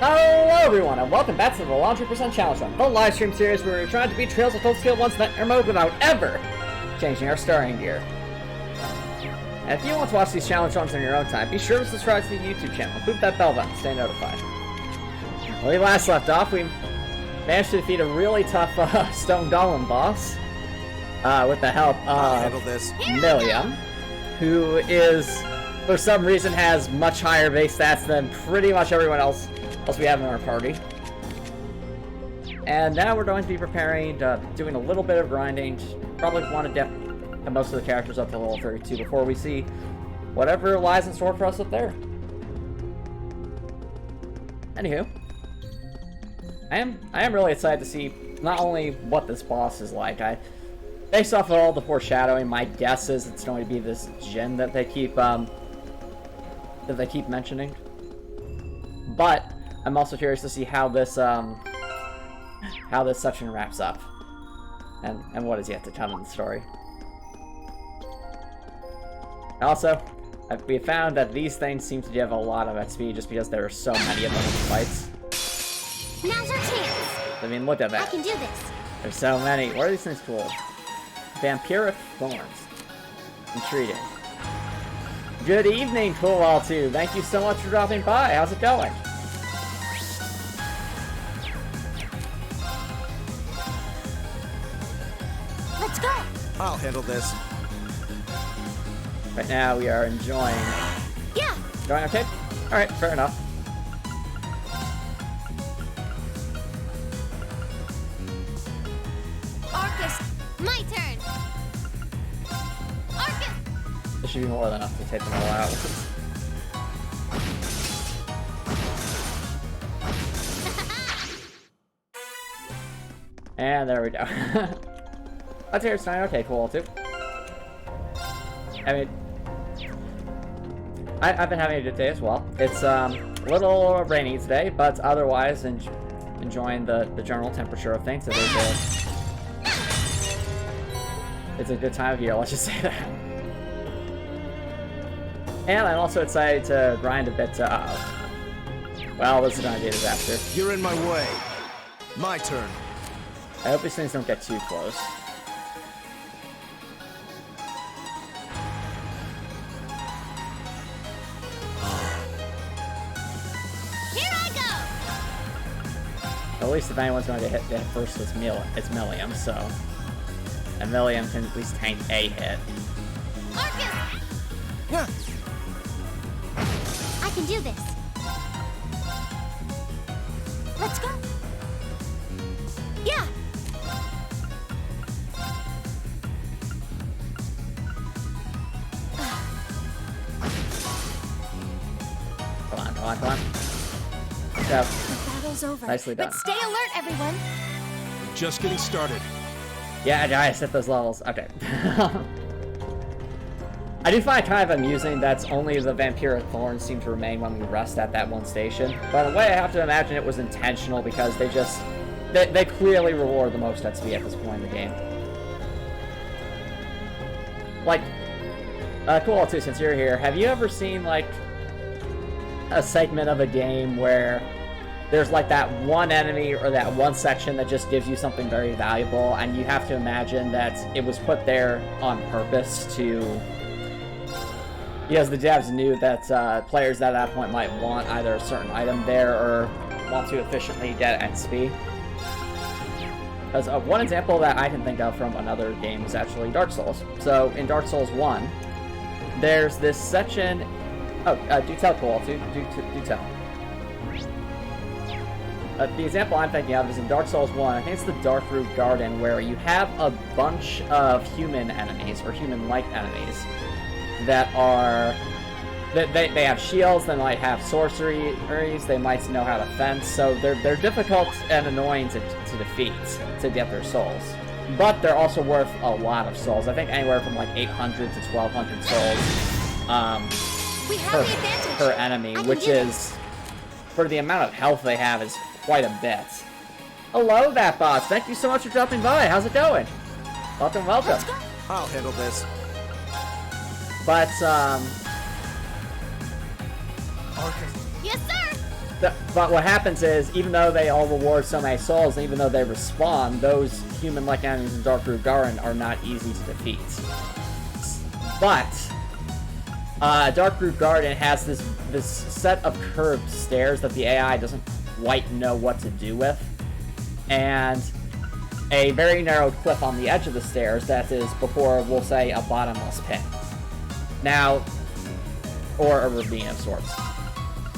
Hello everyone, and welcome back to the Laundry Percent Challenge Run, the live stream series where we're trying to beat Trails of Cold Steel 1's Nightmare Mode without ever changing our starting gear. And if you want to watch these challenge runs in your own time, be sure to subscribe to the YouTube channel and boop that bell button to stay notified. When we last left off, we managed to defeat a really tough Stone Golem boss with the help of Milliam, who is, for some reason, has much higher base stats than pretty much everyone else we have in our party. And now we're going to be preparing, doing a little bit of grinding. Probably want to get most of the characters up to level 32 before we see whatever lies in store for us up there. Anywho, I am really excited to see not only what this boss is like. Based off of all the foreshadowing, my guess is it's going to be this Jinn that they keep mentioning. But I'm also curious to see how this section wraps up, and what is yet to come in the story. Also, we found that these things seem to give a lot of XP just because there are so many of them in fights. Now's our chance. I mean, look at that. I can do this. There's so many. What are these things called? Vampiric thorns. Intriguing. Good evening, Cool2. Thank you so much for dropping by. How's it going? Let's go. I'll handle this. Right now, we are enjoying... Yeah. Going okay? Alright, fair enough. Arcus, my turn. Arcus. This should be more than enough to take them all out. And there we go. That's here, it's fine. Okay, cool, too. I mean, I've been having a good day as well. It's a little rainy today, but otherwise enjoying the general temperature of things. It's a good time of year, let's just say that. And I'm also excited to grind a bit. Well, this is going to be a disaster. You're in my way. My turn. I hope these things don't get too close. At least if anyone's going to get hit first, it's Milliam, so... And Milliam can at least tank a hit. Arcus! Yeah. I can do this. Let's go. Yeah. Come on, come on, come on. So, Over. nicely done. But stay alert, everyone. Just getting started. Yeah, I set those levels. Okay. I do find it kind of amusing that only the Vampiric Thorns seem to remain when we rest at that one station. By the way, I have to imagine it was intentional because they clearly reward the most XP at this point in the game. Like, Cool2, since you're here, have you ever seen, like, a segment of a game where there's like that one enemy or that one section that just gives you something very valuable, and you have to imagine that it was put there on purpose to... Because the devs knew that players at that point might want either a certain item there or want to efficiently get XP. Because one example that I can think of from another game is actually Dark Souls. So in Dark Souls 1, there's this section... Oh, do tell, Cool2. Do tell. The example I'm thinking of is in Dark Souls 1, I think it's the Darkroot Garden, where you have a bunch of human enemies, or human-like enemies, that are... They have shields, they might have sorceries, they might know how to fence, so they're difficult and annoying to defeat, to get their souls. But they're also worth a lot of souls. I think anywhere from like 800 to 1,200 souls per enemy, which is, for the amount of health they have, is quite a bit. Hello, that boss. Thank you so much for dropping by. How's it going? Welcome, welcome. I'll handle this. But, Arcus. Yes, sir. But what happens is, even though they all reward so many souls, and even though they respawn, those human-like enemies in Dark Root Garden are not easy to defeat. But Dark Root Garden has this set of curved stairs that the AI doesn't quite know what to do with, and a very narrow cliff on the edge of the stairs that is before, we'll say, a bottomless pit. Now, or a ravine of sorts.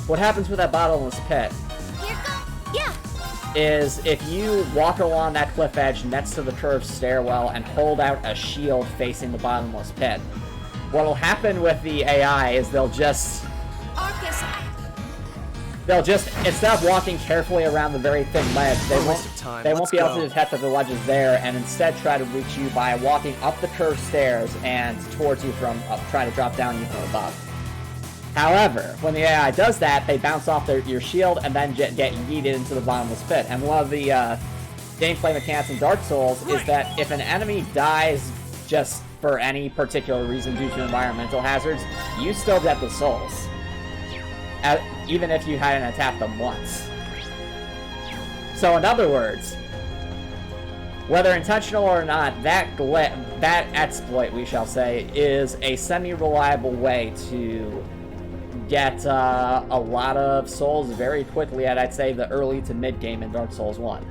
What happens with that bottomless pit is if you walk along that cliff edge next to the curved stairwell and hold out a shield facing the bottomless pit, what'll happen with the AI is they'll just, instead of walking carefully around the very thin ledge, they won't be able to detect that the ledge is there, and instead try to reach you by walking up the curved stairs and towards you from up, trying to drop down you from above. However, when the AI does that, they bounce off your shield and then get yeeted into the bottomless pit. And one of the gameplay mechanics in Dark Souls is that if an enemy dies just for any particular reason due to environmental hazards, you still get the souls, even if you hadn't attacked them once. So in other words, whether intentional or not, that exploit, we shall say, is a semi-reliable way to get a lot of souls very quickly at, I'd say, the early to mid-game in Dark Souls 1.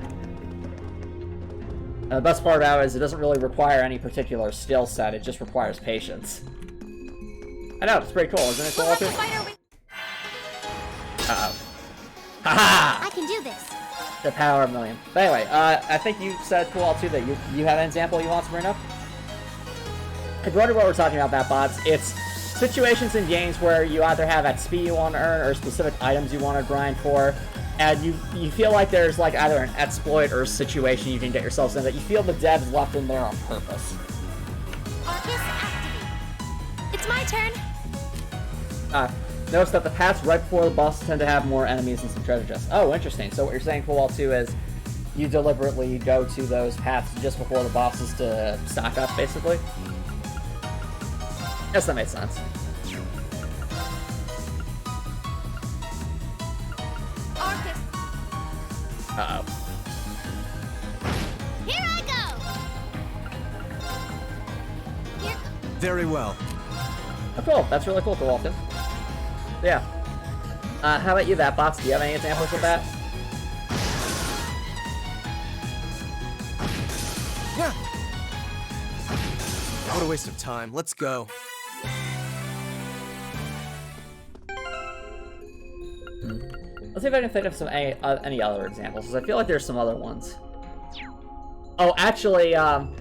And the best part about it is it doesn't really require any particular skill set, it just requires patience. I know, it's pretty cool, isn't it cool? Uh-oh. Ha-ha! I can do this. The power of a million. But anyway, I think you said cool too that you have an example you want to bring up? If you wonder what we're talking about, that bots, it's situations in games where you either have XP you want to earn or specific items you want to grind for, and you feel like there's like either an exploit or a situation you can get yourselves in that you feel the devs left in there on purpose. Arcus activate. It's my turn. Notice that the paths right before the boss tend to have more enemies and some treasure chests. Oh, interesting. So what you're saying, Cool 2, is you deliberately go to those paths just before the bosses to stock up, basically? Yes, that makes sense. Arcus. Uh-oh. Here I go. Here. Very well. Oh, cool. That's really cool, Cool 2. Yeah. How about you, that box? Do you have any examples of that? Yeah. What a waste of time. Let's go. Let's see if I can think of any other examples, because I feel like there's some other ones. Oh, actually, I'm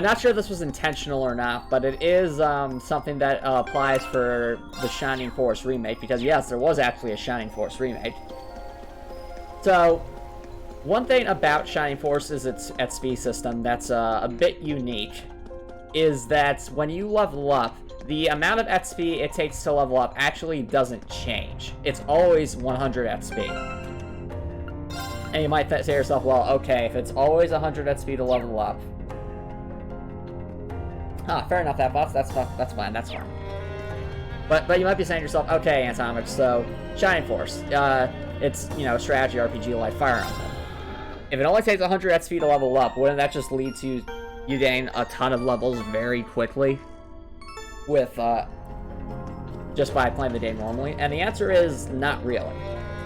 not sure if this was intentional or not, but it is something that applies for the Shining Force remake, because yes, there was actually a Shining Force remake. So, one thing about Shining Force is its XP system that's a bit unique, is that when you level up, the amount of XP it takes to level up actually doesn't change. It's always 100 XP. And you might say to yourself, well, okay, if it's always 100 XP to level up, fair enough, that boss. That's fine. But you might be saying to yourself, okay, Antomicx, so Shining Force, it's, you know, a strategy RPG like Fire Emblem. If it only takes 100 XP to level up, wouldn't that just lead to you getting a ton of levels very quickly with just by playing the game normally? And the answer is not really.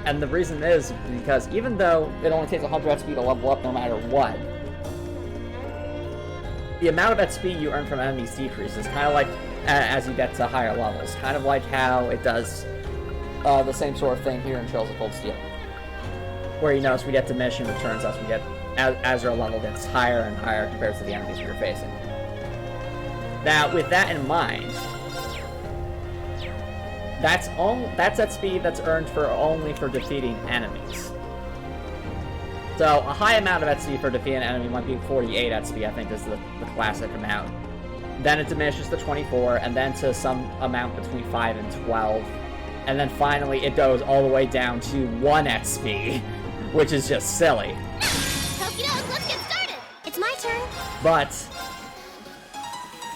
And the reason is because even though it only takes 100 XP to level up no matter what, the amount of XP you earn from enemies decreases, kind of like as you get to higher levels. Kind of like how it does the same sort of thing here in Trails of Cold Steel, where you notice we get diminishing returns as we get as our level gets higher and higher compared to the enemies we're facing. Now, with that in mind, that's XP that's earned only for defeating enemies. So, a high amount of XP for defeating an enemy might be 48 XP, I think is the classic amount. Then it diminishes to 24, and then to some amount between 5 and 12. And then finally, it goes all the way down to 1 XP, which is just silly. Okie doke, let's get started. It's my turn. But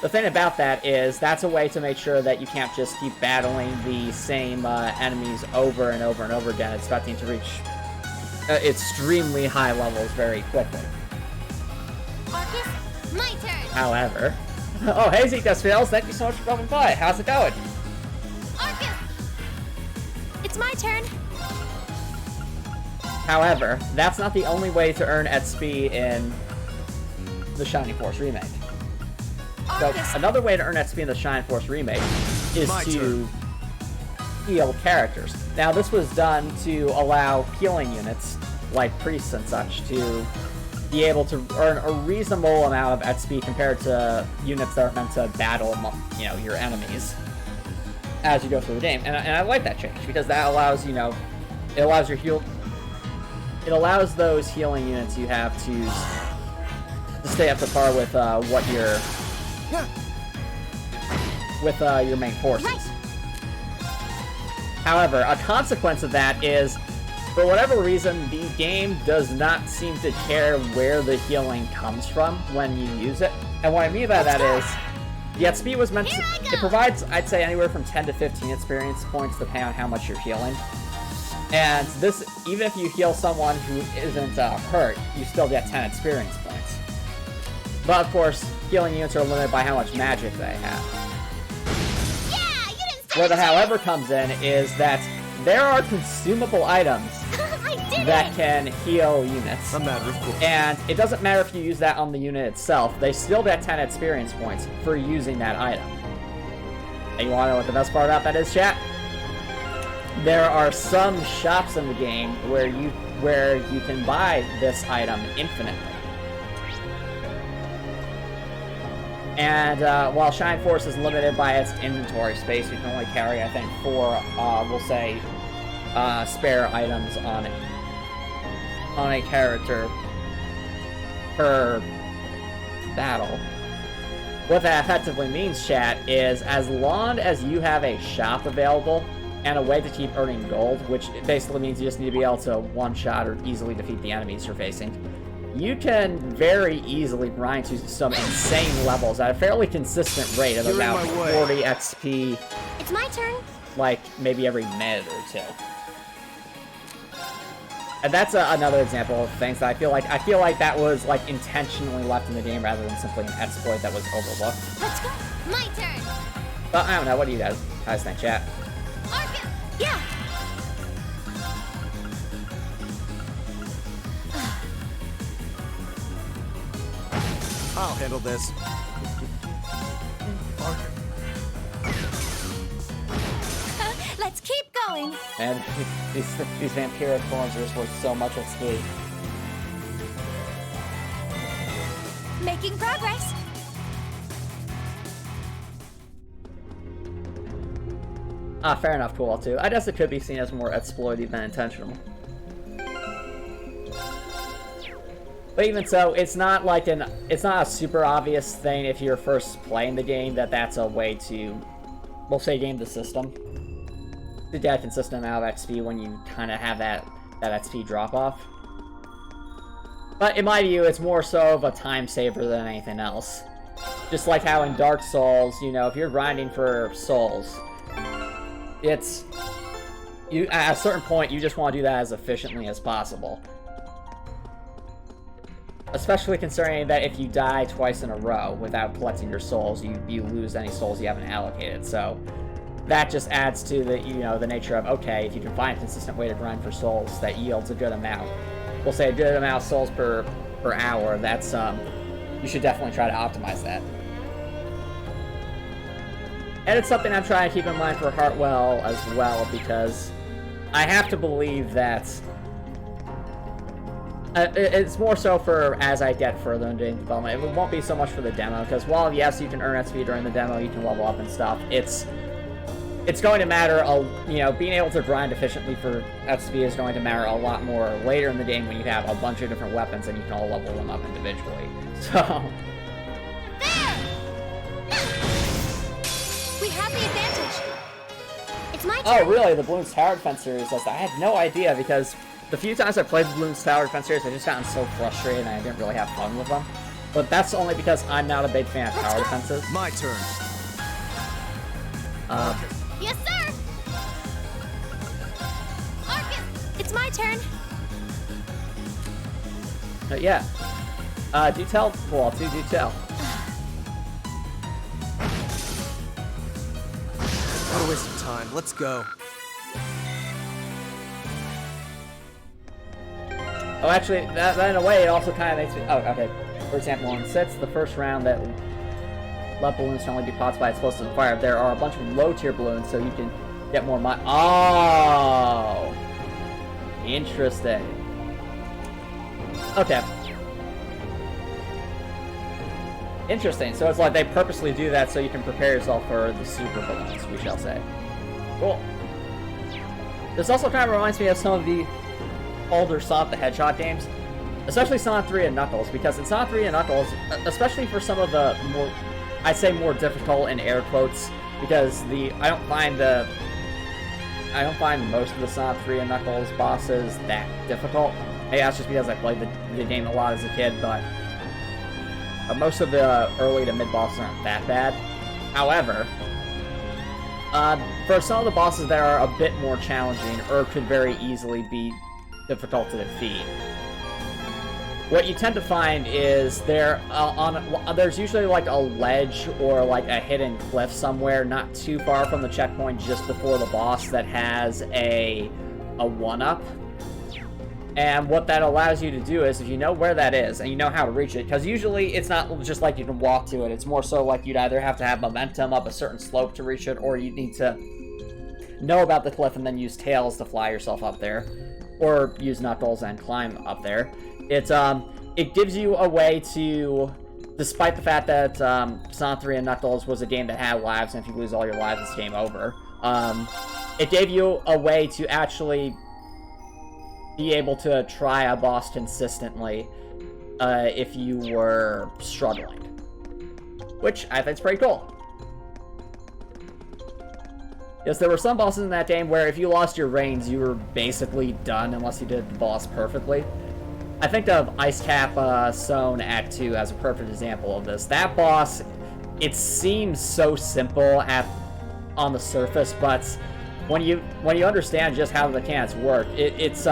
the thing about that is that's a way to make sure that you can't just keep battling the same enemies over and over and over again, expecting to reach extremely high levels very quickly. Arcus, my turn. However... Oh, hey Zeke Fails, thank you so much for coming by. How's it going? Arcus! It's my turn. However, that's not the only way to earn XP in the Shining Force Remake. So, another way to earn XP in the Shining Force Remake is to heal characters. Now, this was done to allow healing units, like priests and such, to be able to earn a reasonable amount of XP compared to units that are meant to battle, you know, your enemies as you go through the game. And I like that change, because that allows, you know, it allows those healing units you have to stay up to par with what your your main forces. Right. However, a consequence of that is, for whatever reason, the game does not seem to care where the healing comes from when you use it. And what I mean by that is, the XP was meant to... It provides, I'd say, anywhere from 10 to 15 experience points depending on how much you're healing. And this, even if you heal someone who isn't hurt, you still get 10 experience points. But of course, healing units are limited by how much magic they have. Yeah, you didn't Where the however comes in is that there are consumable items that can heal units. I'm mad, cool. And it doesn't matter if you use that on the unit itself, they still get 10 experience points for using that item. And you want to know what the best part about that is, chat? There are some shops in the game where you can buy this item infinitely. And while Shine Force is limited by its inventory space, you can only carry, I think, 4, we'll say, spare items on a character per battle. What that effectively means, chat, is as long as you have a shop available and a way to keep earning gold, which basically means you just need to be able to one-shot or easily defeat the enemies you're facing, you can very easily grind to some insane levels at a fairly consistent rate of about 40 XP. It's my turn. Like, maybe every minute or two. And that's another example of things that I feel like that was, like, intentionally left in the game rather than simply an exploit that was overlooked. Let's go. My turn. But I don't know, what do you guys think, chat? Arcus. Yeah. I'll handle this. Let's keep going. And these vampiric forms are just worth so much XP. Making progress. Fair enough, cool too. I guess it could be seen as more exploitive than intentional. But even so, it's not like it's not a super obvious thing if you're first playing the game that's a way to, we'll say, game the system. To get a consistent amount of XP when you kind of have that XP drop off. But in my view, it's more so of a time saver than anything else. Just like how in Dark Souls, you know, if you're grinding for souls, at a certain point, you just want to do that as efficiently as possible. Especially considering that if you die twice in a row without collecting your souls, you lose any souls you haven't allocated. So that just adds to the, you know, the nature of, okay, if you can find a consistent way to grind for souls that yields a good amount, we'll say a good amount of souls per hour, that's you should definitely try to optimize that. And it's something I'm trying to keep in mind for Heartwell as well, because I have to believe that it's more so for as I get further into development. It won't be so much for the demo, because while yes, you can earn XP during the demo, you can level up and stuff, it's going to matter, you know, being able to grind efficiently for XP is going to matter a lot more later in the game when you have a bunch of different weapons and you can all level them up individually. So... There! We have the advantage. It's my turn. Oh, really? The Bloons Tower Defense series does that? I had no idea, because the few times I played the Bloons Tower Defense series, I've just gotten so frustrated and I didn't really have fun with them. But that's only because I'm not a big fan of tower defenses. My turn. Yes, sir! Arcus, it's my turn. Yeah. Do tell, Waltz, do tell. What a waste of time. Let's go. Oh, actually, that in a way, it also kind of makes me... Oh, okay. For example, on sets, the first round that lead balloons can only be popped by explosives and fire. There are a bunch of low-tier balloons, so you can get more money. Oh! Interesting. Okay. Interesting. So it's like they purposely do that so you can prepare yourself for the super balloons, we shall say. Cool. This also kind of reminds me of some of the older Sonic the Hedgehog games, especially Sonic 3 and Knuckles, because in Sonic 3 and Knuckles, especially for some of the more, I'd say more difficult in air quotes, because I don't find most of the Sonic 3 and Knuckles bosses that difficult. Hey, that's just because I played the game a lot as a kid, but most of the early to mid bosses aren't that bad. However, for some of the bosses that are a bit more challenging, or could very easily be difficult to defeat, what you tend to find is there's usually like a ledge or like a hidden cliff somewhere not too far from the checkpoint just before the boss that has a 1-up. And what that allows you to do is, if you know where that is and you know how to reach it, because usually it's not just like you can walk to it, it's more so like you'd either have to have momentum up a certain slope to reach it, or you need to know about the cliff and then use Tails to fly yourself up there, or use Knuckles and climb up there. It gives you a way to, despite the fact that Sonic 3 and Knuckles was a game that had lives, and if you lose all your lives, it's game over, it gave you a way to actually be able to try a boss consistently if you were struggling, which I think is pretty cool. Yes, there were some bosses in that game where if you lost your reins, you were basically done unless you did the boss perfectly. I think of Ice Cap Zone Act 2 as a perfect example of this. That boss, it seems so simple on the surface, but when you understand just how the mechanics work, it's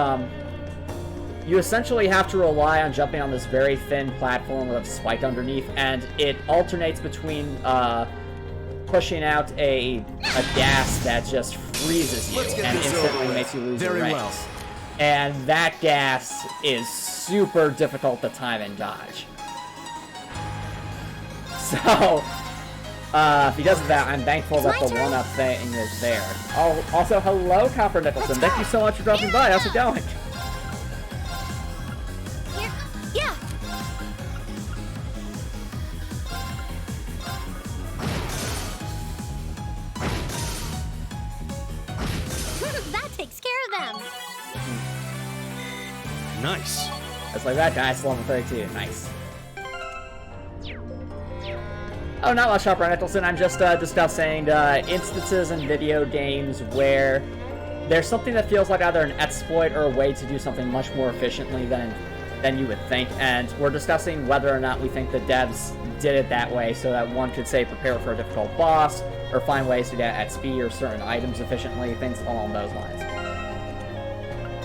you essentially have to rely on jumping on this very thin platform with a spike underneath, and it alternates between pushing out a gas that just freezes you and instantly makes you lose your reins. Well. And that gas is super difficult to time and dodge. So, because of that, I'm thankful that the 1-up thing is there. Oh, also, hello, Copper Nicholson. Thank you so much for dropping by. How's it going? Here, yeah. That takes care of them. Nice. Just like that guy, it's level 32. Nice. Oh, not much, Copper Nicholson. I'm just discussing instances in video games where there's something that feels like either an exploit or a way to do something much more efficiently than you would think, and we're discussing whether or not we think the devs did it that way so that one could, say, prepare for a difficult boss, or find ways to get at speed or certain items efficiently, things along those lines.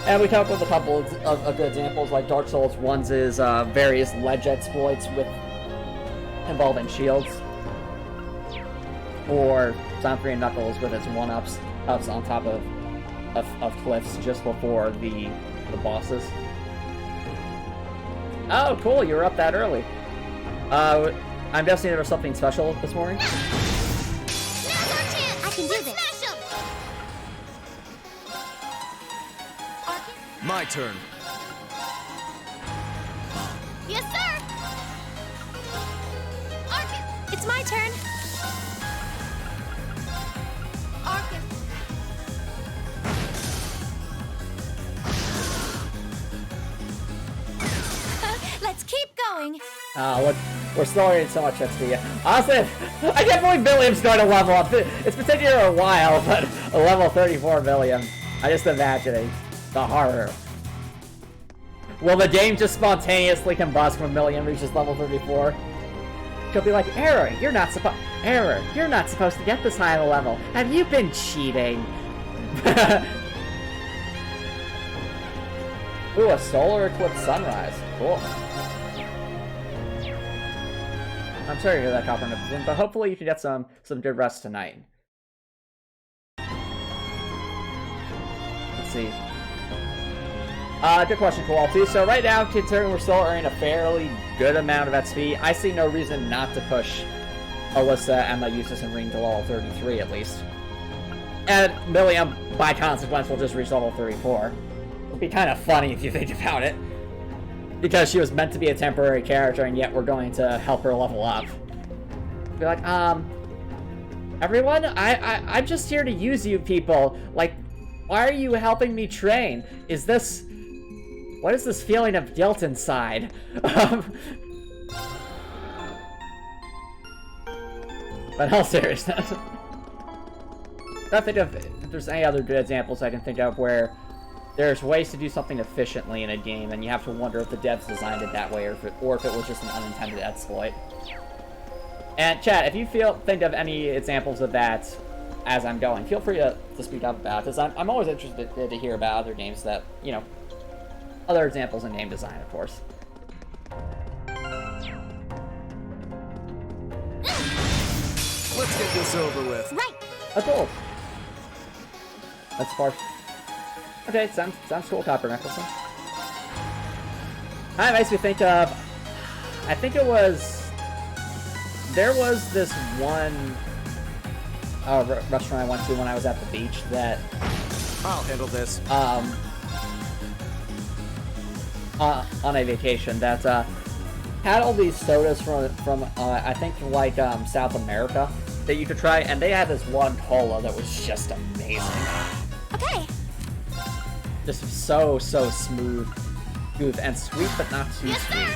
And we come up with a couple of good examples, like Dark Souls 1's various ledge exploits involving shields, or Sonic 3 and Knuckles with its 1-ups on top of cliffs just before the bosses. Oh, cool! You were up that early. I'm guessing there was something special this morning. Now's our chance. I can do this. Smash 'em. My turn. Yes, sir. Arcus, it's my turn. Arcus. Let's keep going. We're still getting so much XP. Honestly, I can't believe Billiam's going to level up. It's been taking her a while, but a level 34 Billiam. I just imagining the horror. Will the game just spontaneously combust when Milliam reaches level 34? She'll be like, Error, you're not supposed to get this high of a level. Have you been cheating? Ooh, a solar eclipse sunrise. Cool. I'm sorry to hear that, Copper Nippleton, but hopefully you can get some good rest tonight. Let's see. Good question, Koal, too. So right now, considering we're still earning a fairly good amount of XP, I see no reason not to push Alyssa, Emma, Eustace, and Ring to level 33, at least. And Milliam, by consequence, will just reach level 34. It'll be kind of funny if you think about it. Because she was meant to be a temporary character, and yet we're going to help her level up. Be like, everyone, I'm just here to use you people. Like, why are you helping me train? What is this feeling of guilt inside? But in all seriousness, I think if there's any other good examples I can think of where there's ways to do something efficiently in a game, and you have to wonder if the devs designed it that way, or if it was just an unintended exploit. And chat, if you think of any examples of that as I'm going, feel free to speak up about it, because I'm always interested to hear about other games that, you know, other examples in game design, of course. Let's get this over with. Right. Oh, cool. That's far. Okay, sounds cool, Copper Nicholson. That makes me think of, I think it was, there was this one restaurant I went to when I was at the beach that I'll handle this. On a vacation that had all these sodas from I think like South America that you could try, and they had this one cola that was just amazing. Okay. Just so smooth and sweet, but not too sweet.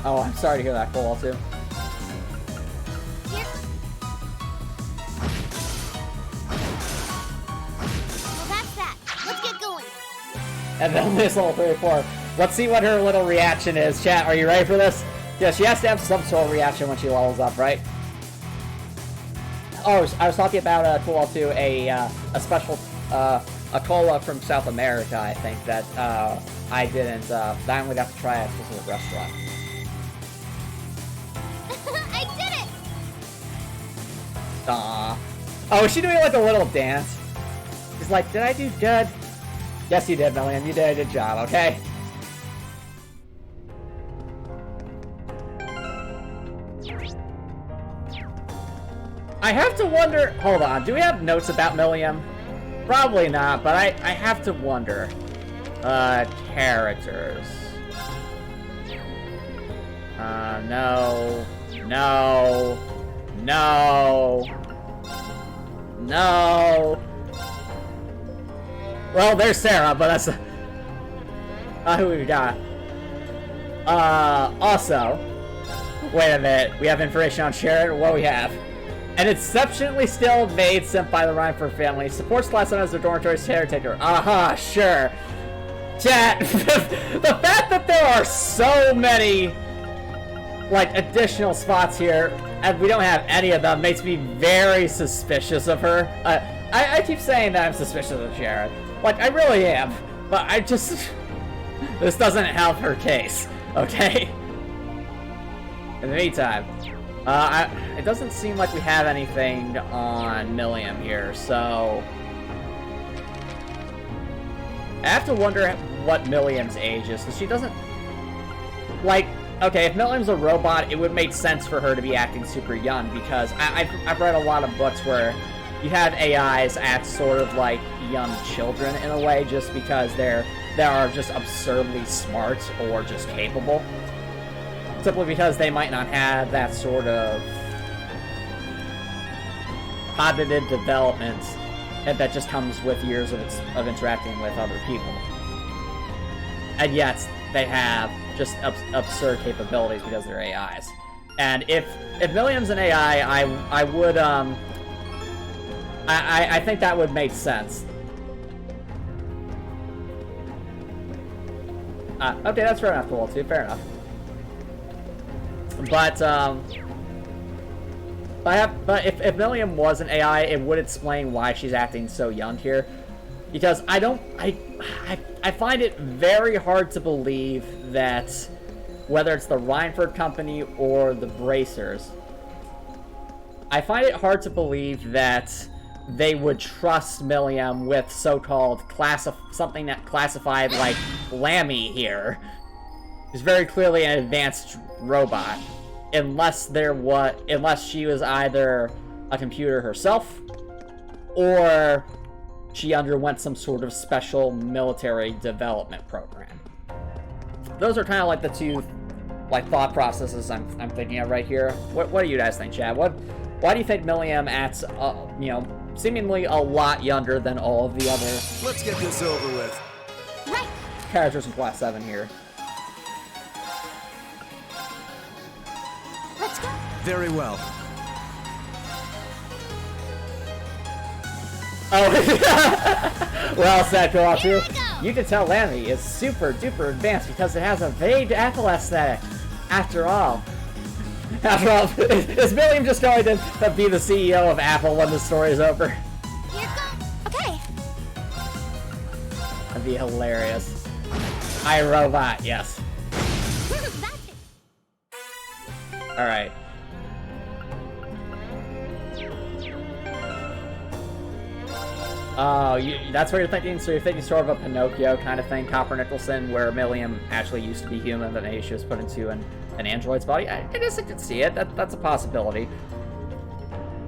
Oh, I'm sorry to hear that, Cole, too. Here. Well, that's that. Let's get going. And then this level 34. Let's see what her little reaction is. Chat, are you ready for this? Yeah, she has to have some sort of reaction when she levels up, right? Oh, I was talking about Cool too, a special a cola from South America, I think, that I didn't, that I only got to try at a specific restaurant. I did it! Aww. Oh, is she doing like a little dance? She's like, did I do good? Yes, you did, Milliam. You did a good job, okay? I have to wonder... Hold on, do we have notes about Milliam? Probably not, but I have to wonder. Characters. No. No. No. No. Well, there's Sarah, but that's... who we got? Also... Wait a minute, we have information on Sharon? What do we have? An exceptionally skilled maid sent by the Rhyme for family. Supports lesson as the dormitory's caretaker. Aha, sure. Chat, the fact that there are so many, like, additional spots here, and we don't have any of them, makes me very suspicious of her. I keep saying that I'm suspicious of Sharon. Like, I really am. But I just... This doesn't help her case, okay? In the meantime... it doesn't seem like we have anything on Milliam here, so... I have to wonder what Milliam's age is, because she doesn't... Like, okay, if Milliam's a robot, it would make sense for her to be acting super young, because I've read a lot of books where you have AIs act sort of like young children in a way, just because they are just absurdly smart or just capable. Simply because they might not have that sort of cognitive development that just comes with years of interacting with other people. And yet, they have just absurd capabilities because they're AIs. And if Milliam's an AI, I would, I think that would make sense. Okay, that's fair enough, cool, too. Fair enough. But if Milliam was an AI, it would explain why she's acting so young here. Because I find it very hard to believe that whether it's the Reinford Company or the Bracers, I find it hard to believe that they would trust Milliam with so-called something that classified like Lammy here. Is very clearly an advanced robot, unless she was either a computer herself, or she underwent some sort of special military development program. Those are kind of like the two, like, thought processes I'm thinking of right here. What do you guys think, Chad? Why do you think Milliam acts, you know, seemingly a lot younger than all of the other? Let's get this over with. Right. Characters from Class 7 here. Let's go. Very well. Oh, well said, Koatu. Here we go. You can tell Lammy is super duper advanced because it has a vague Apple aesthetic. After all, is Milliam just going to be the CEO of Apple when the story is over? Here go. Okay. That'd be hilarious. iRobot, yes. That's it. Alright. Oh, that's what you're thinking? So you're thinking sort of a Pinocchio kind of thing, Copper Nicholson, where Milliam actually used to be human, but maybe she was put into an android's body? I guess I could see it. That's a possibility.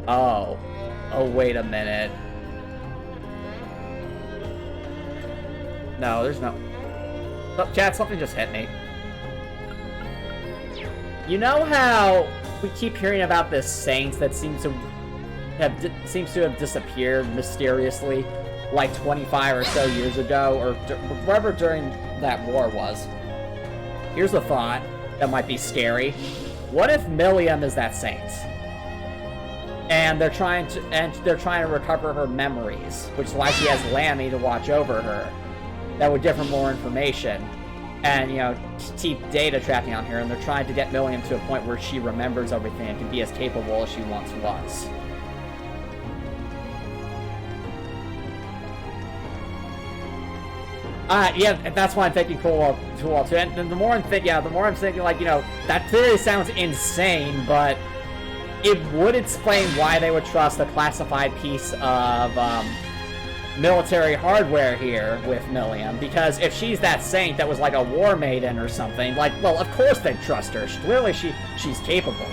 Oh. Oh, wait a minute. No, there's no... Oh, chat, something just hit me. You know how we keep hearing about this saint that seems to have disappeared mysteriously like 25 or so years ago, or wherever during that war was? Here's a thought that might be scary. What if Milliam is that saint? And they're trying to recover her memories, which is why she has Lammy to watch over her. That would give her more information. And, you know, keep data tracking on her, and they're trying to get Milliam to a point where she remembers everything and can be as capable as she once was. Yeah, that's why I'm thinking cool too. And the more I'm thinking, like, you know, that theory sounds insane, but it would explain why they would trust a classified piece of military hardware here with Milliam. Because if she's that saint that was like a war maiden or something, like, well, of course they'd trust her. Clearly she's capable.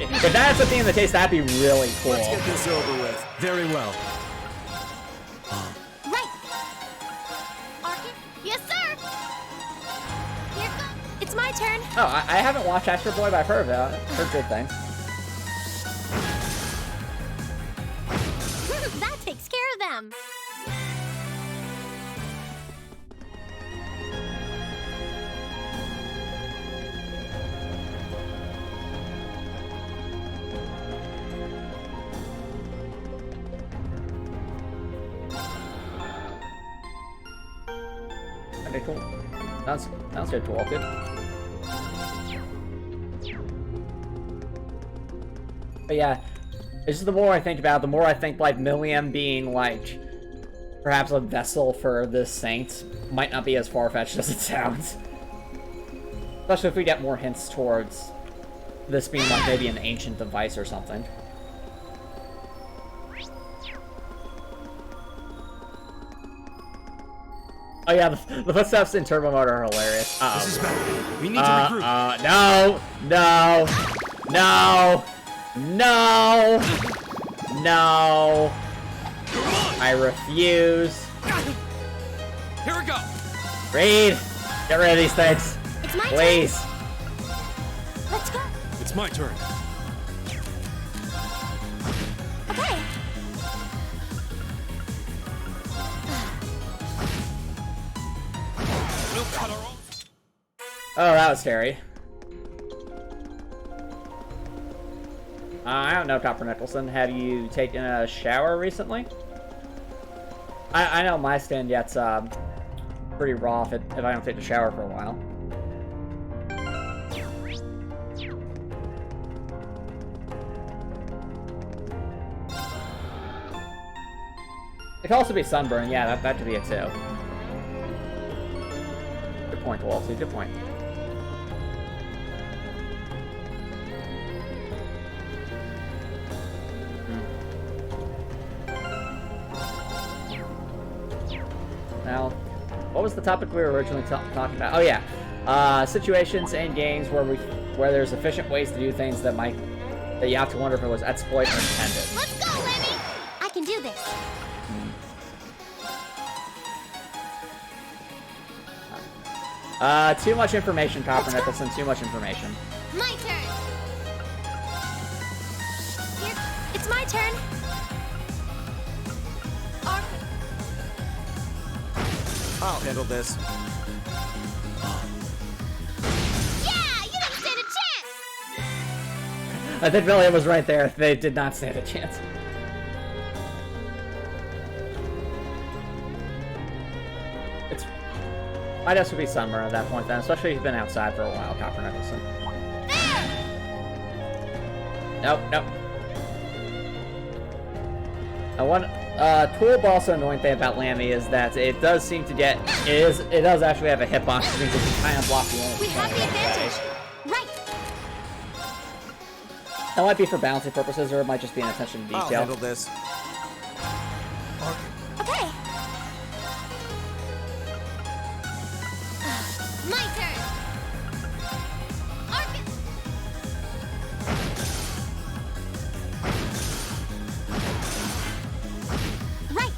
If that's the thing in the case, that'd be really cool. Let's get this over with. Very well. Right. Arkin? Yes, sir. Here goes. It's my turn. Oh, I haven't watched Astro Boy, but I've heard of it. I've heard good things. That takes care of them. Okay, cool. Sounds good, cool, dude. But yeah, it's just the more I think about it, the more I think, like, Milliam being, like, perhaps a vessel for this saint might not be as far-fetched as it sounds. Especially if we get more hints towards this being, like, maybe an ancient device or something. Oh yeah, the footsteps in Turbo Mode are hilarious. This is bad. We need to regroup. No! I refuse. Here we go. Reed, get rid of these things. It's my Please. turn. Let's go. It's my turn. Okay. We'll cut our own. Oh, that was scary. I don't know, Copper Nicholson. Have you taken a shower recently? I know my stand gets pretty raw if I don't take a shower for a while. It could also be sunburn. Yeah, that could be it too. Good point, Walty. Good point. Now, what was the topic we were originally talking about? Oh yeah, situations and games where there's efficient ways to do things that you have to wonder if it was exploit or intended. Let's go, Lemmy! I can do this. Too much information, Copper Nicholson. Too much information. My turn. Here, it's my turn. I'll handle this. Yeah, you didn't stand a chance. I think William was right there. They did not stand a chance. Might also be summer at that point then, especially if you've been outside for a while, Copper Nicholson. Nope, nope. One cool but also annoying thing about Lammy is that it does seem to get it does actually have a hitbox, which means it can kind of block the only. We have the advantage. Right. That might be for balancing purposes, or it might just be an attention to detail. I'll handle this. Okay. My turn. Arcus. Right.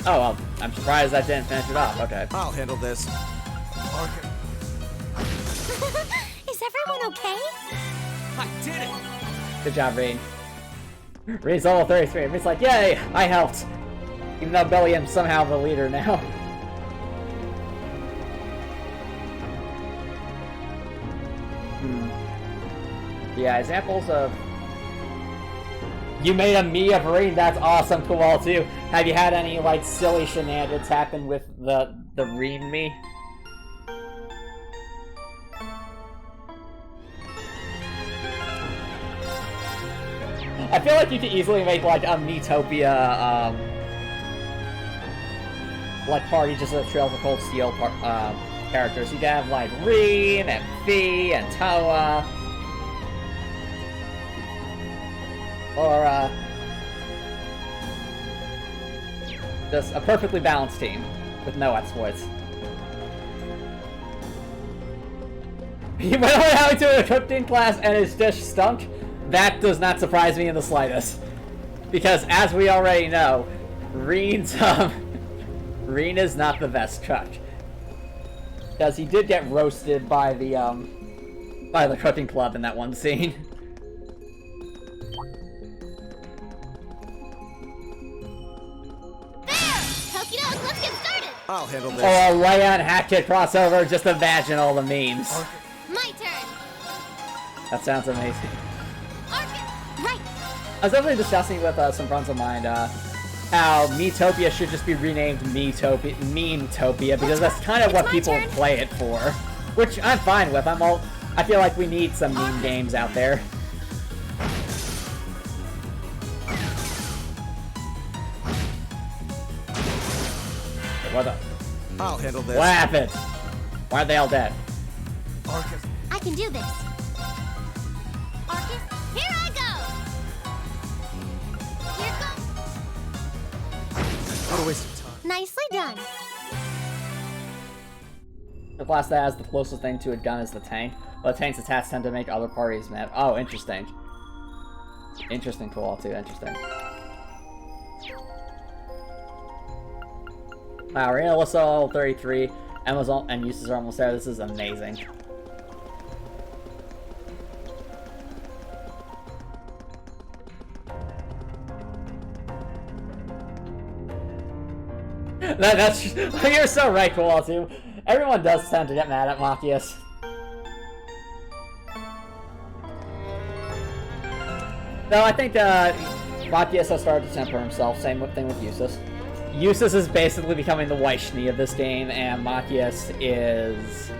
Oh well, I'm surprised that didn't finish it off. Okay. I'll handle this. Is everyone okay? I did it! Good job, Rain. Rain's level 33. It's like, yay, I helped. Even though Bellium's somehow the leader now. Yeah, examples of... You made a me of Rain, that's awesome, cool too. Have you had any, like, silly shenanigans happen with the Rain me? I feel like you could easily make, like, a Metopia, like, party just of Trails of Cold Steel characters. You could have, like, Reen, and Fee, and Toa. Or, just a perfectly balanced team, with no exploits. He went on out to a cooking class and his dish stunk? That does not surprise me in the slightest. Because, as we already know, Reen's, Reen is not the best cook. Because he did get roasted by the cooking club in that one scene. Let's get started! I'll handle this. Or a Leon Hack Kid crossover, just imagine all the memes. My turn! That sounds amazing. Right! I was definitely discussing with some friends of mine how Metopia should just be renamed Memetopia, because that's kind of what people play it for. Which I'm fine with. I feel like we need some meme games out there. What the? I'll handle this. What happened? Why are they all dead? Arcus. I can do this. Arcus, here I go! Here goes. What a waste of time. Nicely done. The class that has the closest thing to a gun is the tank, but the tank's attacks tend to make other parties mad. Oh, interesting. Interesting, cool, too. Interesting. Wow, we're in Alyssa level 33. Emma's and uses are almost there. This is amazing. That's you're so right, cool too. Everyone does tend to get mad at Machias. No, I think Machias has started to temper himself. Same thing with Eustace. Eustace is basically becoming the White Schnee of this game, and Machias is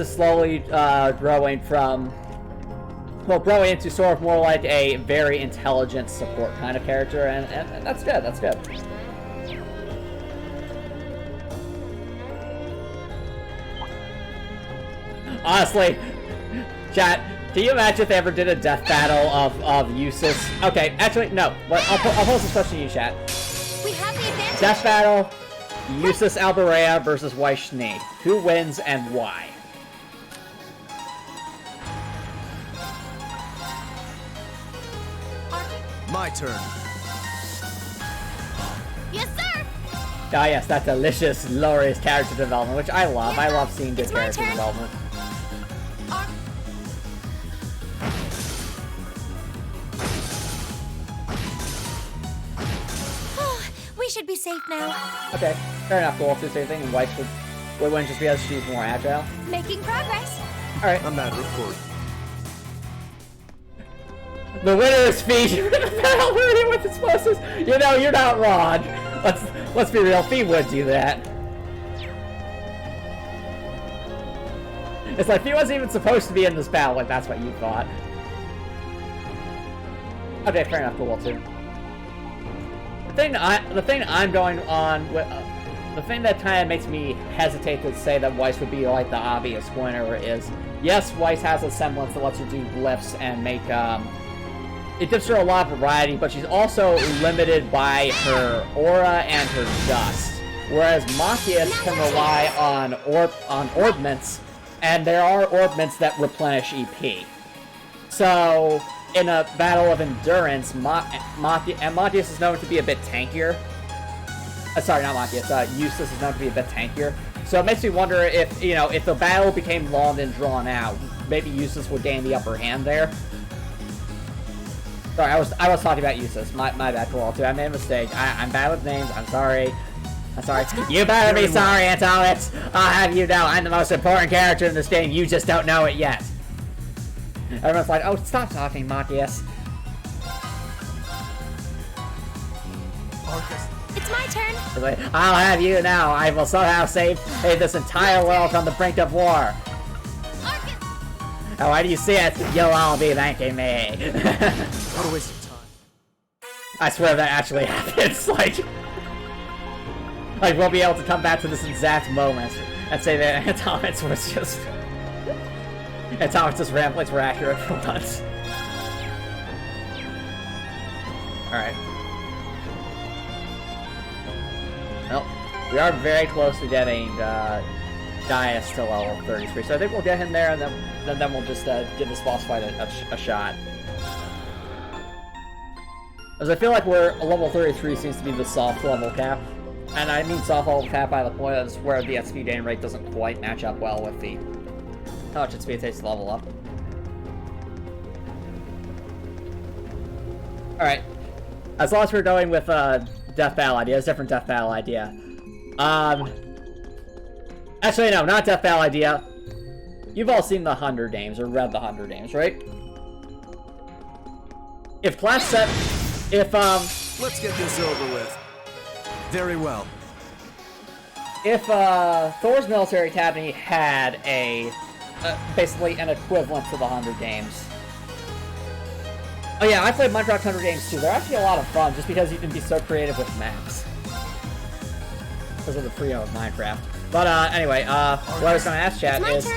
slowly growing into sort of more like a very intelligent support kind of character, and that's good. That's good. Honestly, chat, can you imagine if they ever did a death battle of Eustace? Okay, actually, no. I'll pose this question to you, chat. We have the advantage. Death battle, Eustace Alberea versus White Schnee. Who wins and why? My turn. Yes, sir. Ah, yes, that delicious, glorious character development, which I love. I love seeing good It's my character turn. development. We should be safe now. Okay, fair enough. Cool. Do the same thing, and White would win just because she's more agile. Making progress. All right. A mad report. The winner is featured in the battle with explosives. You know, you're not wrong. Let's be real. Fee would do that. It's like Fee wasn't even supposed to be in this battle. Like that's what you thought. Okay, fair enough. Cool too. The thing I'm going on with, the thing that kind of makes me hesitate to say that Weiss would be like the obvious winner is, yes, Weiss has a semblance that lets her do glyphs and make it gives her a lot of variety, but she's also limited by her aura and her dust. Whereas Machias can rely on orbments, and there are orbments that replenish EP. So, in a battle of endurance, Machias is known to be a bit tankier. Sorry, not Machias. Eustace is known to be a bit tankier. So it makes me wonder if, you know, if the battle became long and drawn out, maybe Eustace would gain the upper hand there. Sorry, I was talking about Eustace. My bad, Koal, too. I made a mistake. I'm bad with names. I'm sorry. I'm sorry. You better be sorry, Antomicx. I'll have you know I'm the most important character in this game. You just don't know it yet. Everyone's like, oh, stop talking, Machias. Arcus. It's my turn. It's like, I'll have you now. I will somehow save this entire world from the brink of war. Arcus. Oh, why do you see it? You'll all be thanking me. What a waste of time. I swear that actually happens. Like we'll be able to come back to this exact moment and say that Antomicx was just... Antomicx's ramblings were accurate for once. Alright. Well, we are very close to getting Gaius to level 33, so I think we'll get him there, and then we'll just give this boss fight a shot. As I feel like level 33 seems to be the soft level cap. And I mean soft level cap by the point that's where the XP gain rate doesn't quite match up well with the how much XP it takes to level up. Alright. As long as we're going with death battle ideas, different death battle idea. Actually no, not death battle idea. You've all seen the Hunger Games, or read the Hunger Games, right? If class set... Let's get this over with. Very well. If Thor's Military Academy had a basically an equivalent to the Hunger Games. Oh yeah, I played Minecraft Hunger Games too. They're actually a lot of fun just because you can be so creative with maps. Because of the freedom of Minecraft. But anyway, what I was going to ask chat is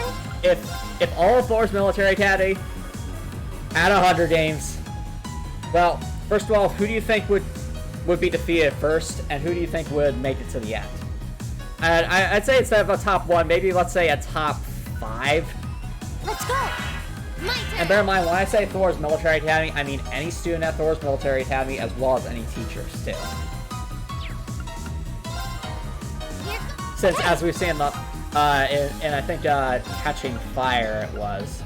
if all of Thor's Military Academy had a Hunger Games, well, first of all, who do you think would be defeated first, and who do you think would make it to the end? And I'd say instead of a top 1, maybe let's say a top 5. Let's go. My turn. And bear in mind, when I say Thor's Military Academy, I mean any student at Thor's Military Academy as well as any teachers, too. Since, as we've seen in I think Catching Fire it was,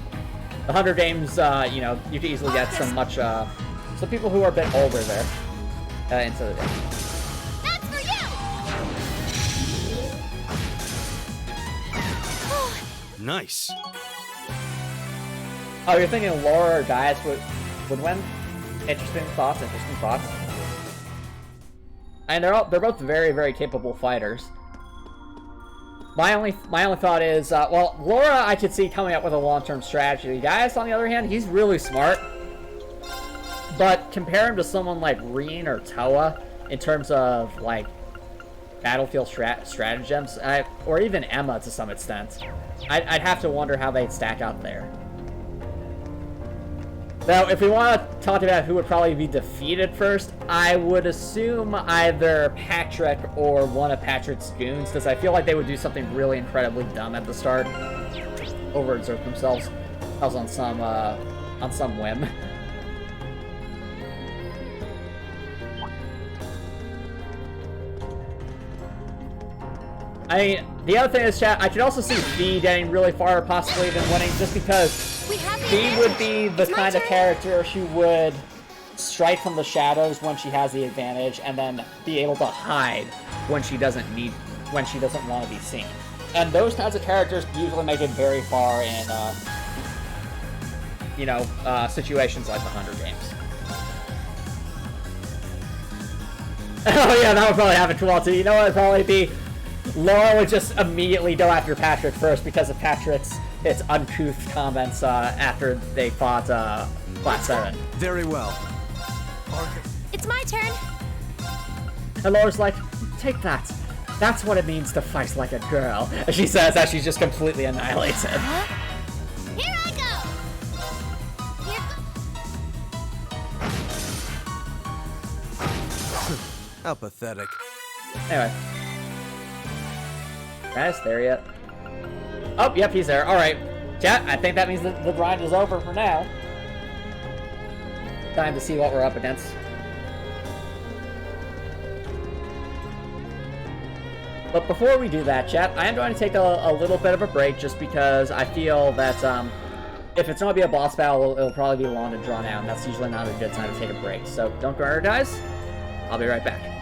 the Hunger Games, you know, you could easily get some people who are a bit older there into the game. That's for you. Nice. Oh, you're thinking Laura or Gaius would win? Interesting thoughts, interesting thoughts. And they're both very, very capable fighters. My only thought is, well, Laura I could see coming up with a long-term strategy. Gaius, on the other hand, he's really smart. But compare him to someone like Reen or Toa in terms of, like, battlefield stratagems, or even Emma to some extent. I'd have to wonder how they'd stack up there. Now, if we want to talk about who would probably be defeated first, I would assume either Patrick or one of Patrick's goons, because I feel like they would do something really incredibly dumb at the start. Overexert themselves. I was on some whim. I mean, the other thing is, chat, I could also see V getting really far, possibly even winning, just because V would be the kind of character who would strike from the shadows when she has the advantage, and then be able to hide when she doesn't want to be seen. And those kinds of characters usually make it very far in, situations like the Hunger Games. Oh yeah, that would probably happen well too. You know what would probably be? Laura would just immediately go after Patrick first because of Patrick's uncouth comments after they fought Class 7. Very well. It's my turn. And Laura's like, take that. That's what it means to fight like a girl. As she says as she's just completely annihilated. Here I go. Here How pathetic. Anyway. Guys, there yet? Oh, yep, he's there. Alright. Chat, I think that means that the grind is over for now. Time to see what we're up against. But before we do that, chat, I am going to take a little bit of a break just because I feel that if it's going to be a boss battle, it'll probably be long and drawn out, and that's usually not a good time to take a break. So don't go anywhere, guys. I'll be right back.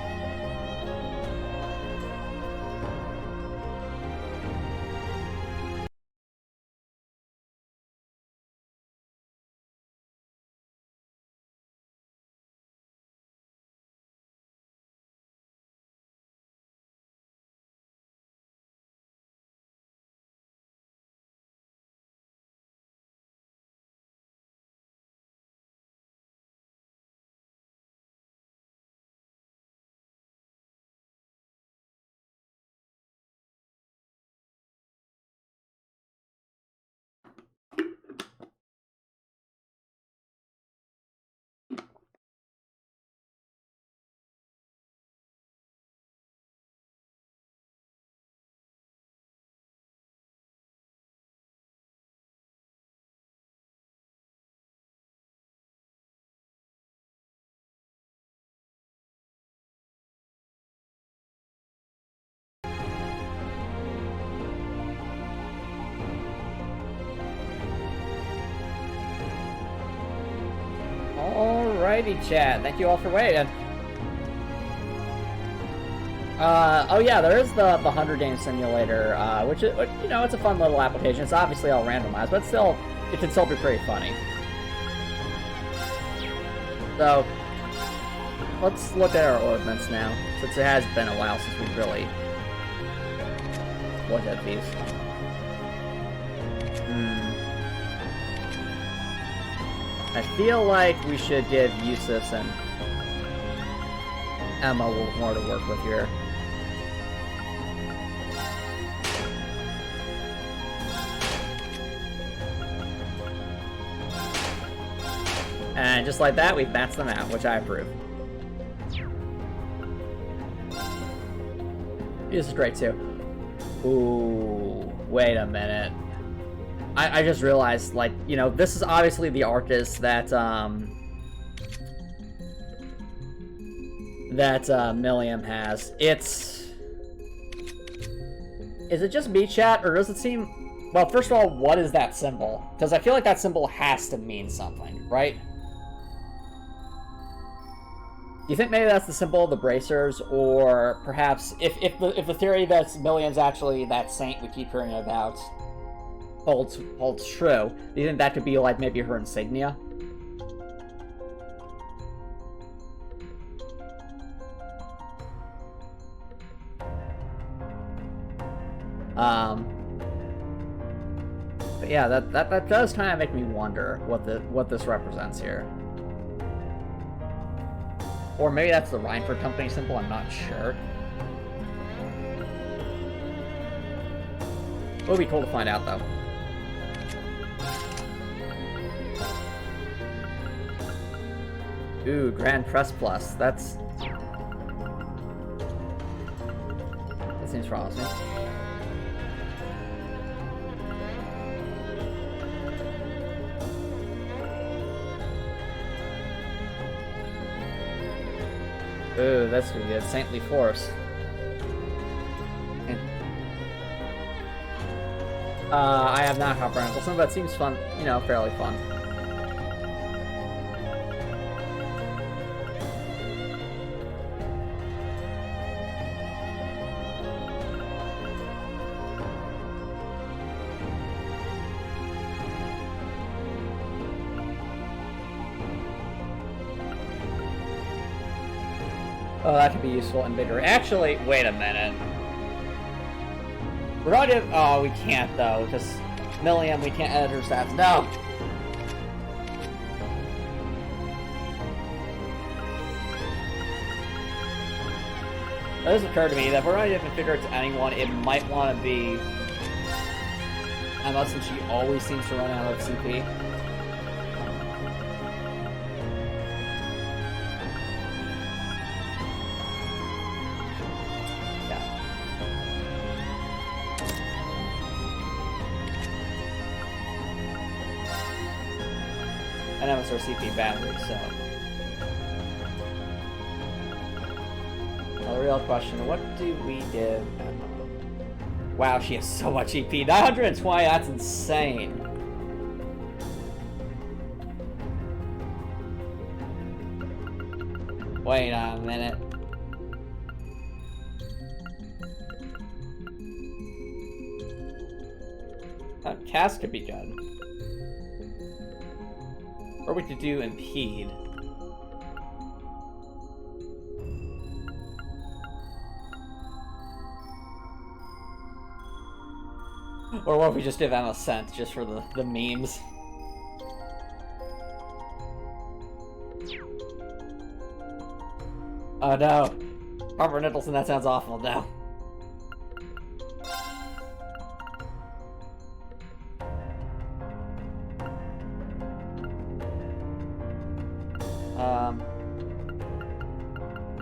Alrighty, chat. Thank you all for waiting. Oh yeah, there is the Hunger Games simulator, which is, you know, it's a fun little application. It's obviously all randomized, but still, it can still be pretty funny. So, let's look at our ordnance now, since it has been a while since we've really looked at these. I feel like we should give Yusuf and Emma a little more to work with here. And just like that, we've maxed them out, which I approve. This is great too. Ooh, wait a minute. I just realized, like, you know, this is obviously the Arcus that, Milliam has. Is it just me, chat, or does it seem... Well, first of all, what is that symbol? Because I feel like that symbol has to mean something, right? Do you think maybe that's the symbol of the bracers, or perhaps, if the theory that Milliam's actually that saint we keep hearing about holds true, do you think that could be like maybe her insignia? But yeah, that does kind of make me wonder what this represents here. Or maybe that's the Rhineford Company symbol, I'm not sure. It would be cool to find out, though. Ooh, Grand Press Plus. That seems promising. Ooh, that's gonna be good. Saintly Force. I have not Hopper Nicholson, but it seems fun, you know, fairly fun. Oh, that could be useful in bigger. Actually, wait a minute. We're going to. Oh, we can't though, because Milliam, we can't edit her stats. No. This occurred to me that if we're going to configure it to anyone, it might want to be Emma, since she always seems to run out of CP. And that was our CP battery, so. Well, the real question, what do we give Emma? Wow, she has so much EP. 920, that's insane. Wait a minute. Cast could be good. Or we could do impede. Or what if we just give Emma Scent just for the memes? Oh no. Robert Nicholson, that sounds awful. No.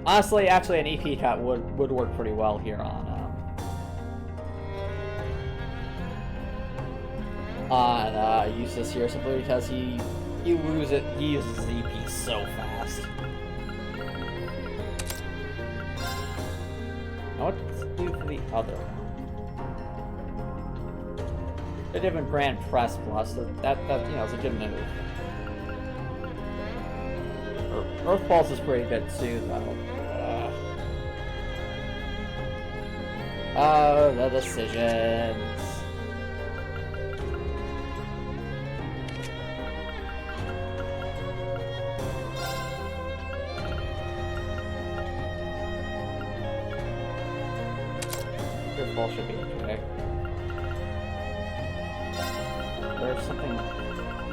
Honestly, actually, an EP cut would work pretty well here on Eustace here, simply because he uses his EP so fast. Now what does it do for the other one? The different Grand Press Plus, that you know, is a good move. Earth Pulse is pretty good too, though. Oh, the decisions. Earth Pulse should be okay. There's something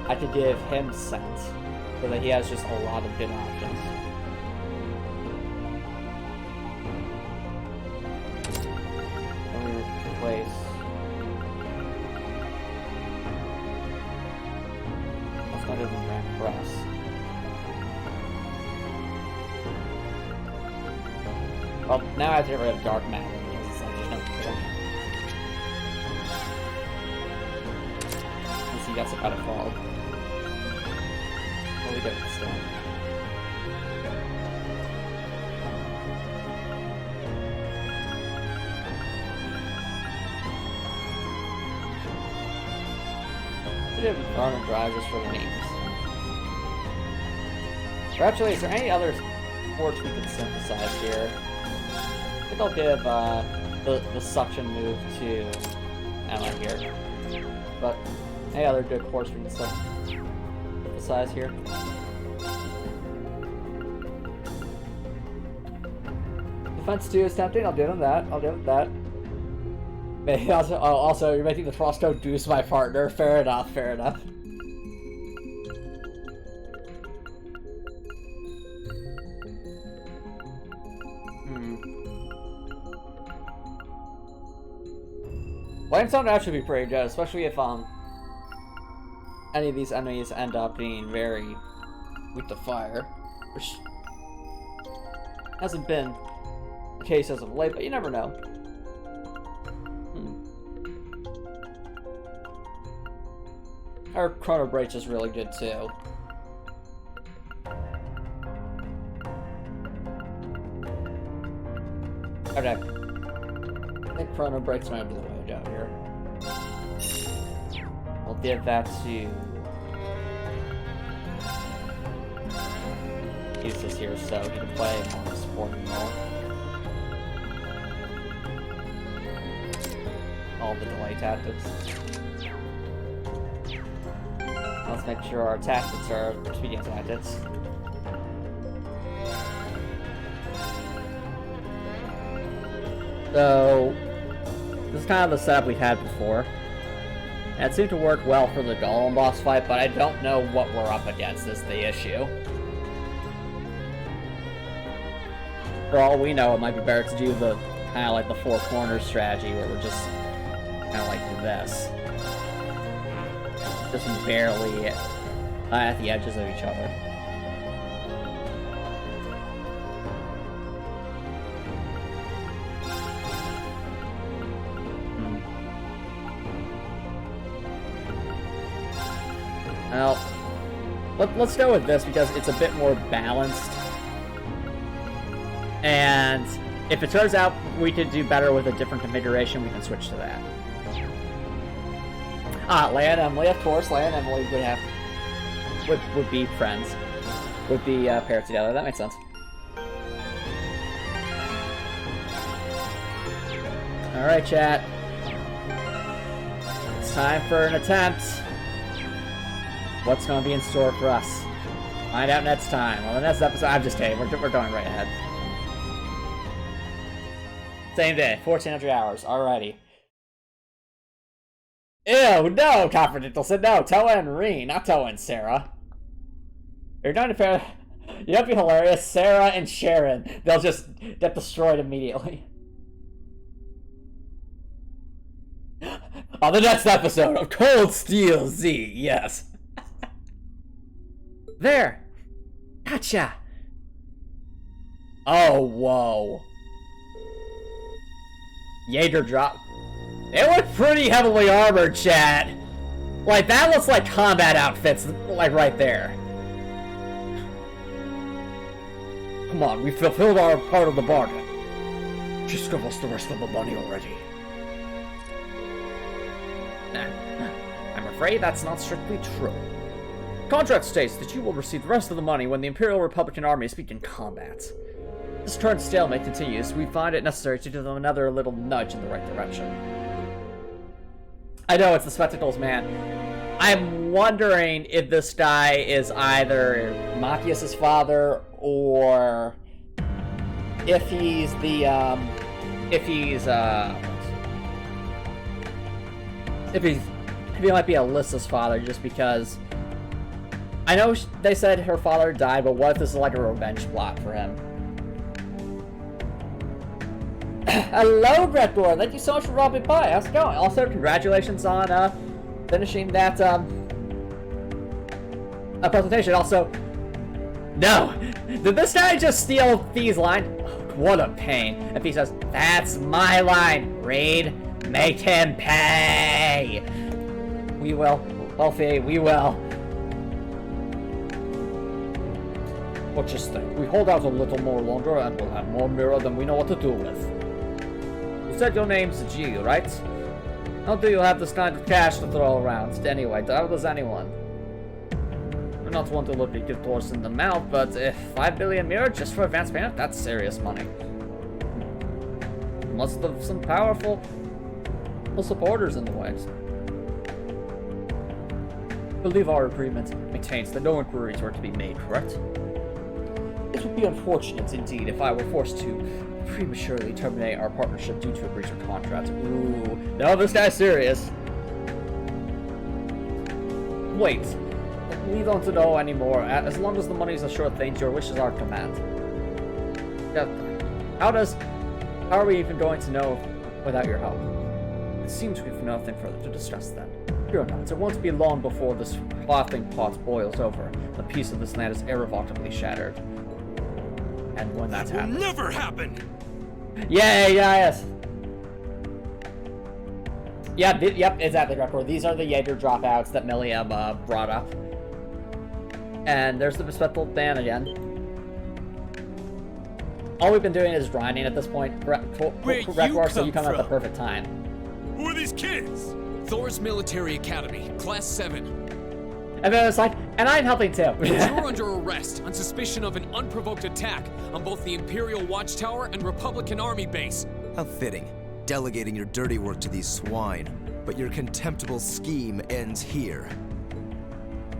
I could give him sense, so that he has just a lot of good options. And we replace. Let's go to the Grand Press. Well, now I have to get rid of Dark Matter because it's like there's no point. Let's see, that's about to fall. We got it still. We did Garden Drive just for the names. Or actually, is there any other ports we could synthesize here? I think I'll give the suction move to Emma here. But any other good ports we can synthesize here? Defense 2 is tempting, I'll give him that. I'll give it that. Also, you're making the crosscode Deuce my partner. Fair enough, fair enough. Limestone would actually be pretty good, especially if any of these enemies end up being very weak to fire, which hasn't been the case as of late, but you never know. Our Chrono Breach is really good too. Okay. I think Chrono Break's might be the way to go here. I'll give that to... use this here so he can play more supporting role. All the delay tactics. Let's make sure our tactics are speeding tactics. So, this is kind of the setup we've had before. And it seemed to work well for the Golem boss fight, but I don't know what we're up against is the issue. For all we know, it might be better to do the kind of like the four corners strategy where we're just kind of like this. Just barely at the edges of each other. Well, let's go with this because it's a bit more balanced. And if it turns out we could do better with a different configuration, we can switch to that. Leia and Emily, of course. Leia and Emily would be friends. Would be paired together. That makes sense. Alright, chat. It's time for an attempt. What's going to be in store for us? Find out next time. Well, the next episode... I'm just kidding. We're going right ahead. Same day. 1,400 hours. Alrighty. Ew, no, Confidential. No, Toa and Reen, not Toa and Sarah. You're going to pair... You know, be hilarious. Sarah and Sharon. They'll just get destroyed immediately. On the next episode of Cold Steel Z, yes. There! Gotcha! Oh, whoa. Jaeger drop. They look pretty heavily armored, chat. Like, that looks like combat outfits, like, right there. Come on, we fulfilled our part of the bargain. Just give us the rest of the money already. I'm afraid that's not strictly true. Contract states that you will receive the rest of the money when the Imperial Republican Army is in combat. This current stalemate continues. We find it necessary to give them another little nudge in the right direction. I know, it's the Spectacles Man. I'm wondering if this guy is either Machias' father, or if he's the, if he might be Alyssa's father, just because I know they said her father died, but what if this is like a revenge plot for him? Hello, Gretgor! Thank you so much for dropping by. How's it going? Also, congratulations on finishing that presentation. Also, no! Did this guy just steal Fee's line? What a pain. And Fee says, "That's my line. Raid, make him pay." We will. Well, Fee, we will. But just think, we hold out a little more longer and we'll have more mirror than we know what to do with. You said your name's G, right? How do you have this kind of cash to throw around? Anyway, how does anyone? We're not one to look a gift horse in the mouth, but 5 billion mirror just for advance payment? That's serious money. Must have some powerful supporters in the ways. I believe our agreement maintains that no inquiries were to be made, correct? It would be unfortunate indeed if I were forced to prematurely terminate our partnership due to a breach of contract. Ooh, no, this guy's serious. Wait, we don't know anymore. As long as the money's a sure thing, your wish is our command. Yeah, how are we even going to know without your help? It seems we've nothing further to discuss then. Fear not, it won't be long before this frothing pot boils over. The peace of this land is irrevocably shattered. And when that's happened... Will never happen! Yay, yes! Yeah, yep, exactly, Record. These are the Jaeger dropouts that Milliam brought up. And there's the bespectacled man again. All we've been doing is grinding at this point. Record, so you come at the perfect time. Who are these kids? Thor's Military Academy, Class 7. And then it's like, and I'm helping too. You're under arrest on suspicion of an unprovoked attack on both the Imperial Watchtower and Republican Army base. How fitting, delegating your dirty work to these swine. But your contemptible scheme ends here.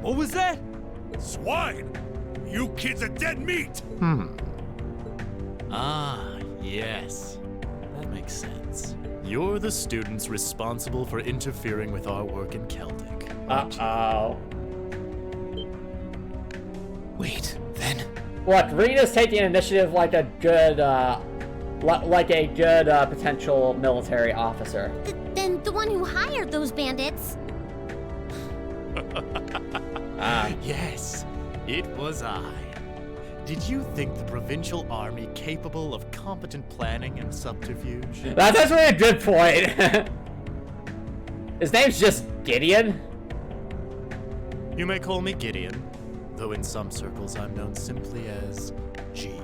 What was that? Swine! You kids are dead meat! Ah, yes. That makes sense. You're the students responsible for interfering with our work in Celtic. Uh-oh. Wait, then? Look, Rita's taking initiative like a good, potential military officer. Then the one who hired those bandits. Yes, it was I. Did you think the provincial army capable of competent planning and subterfuge? That's actually a good point. His name's just Gideon? You may call me Gideon, though in some circles I'm known simply as G.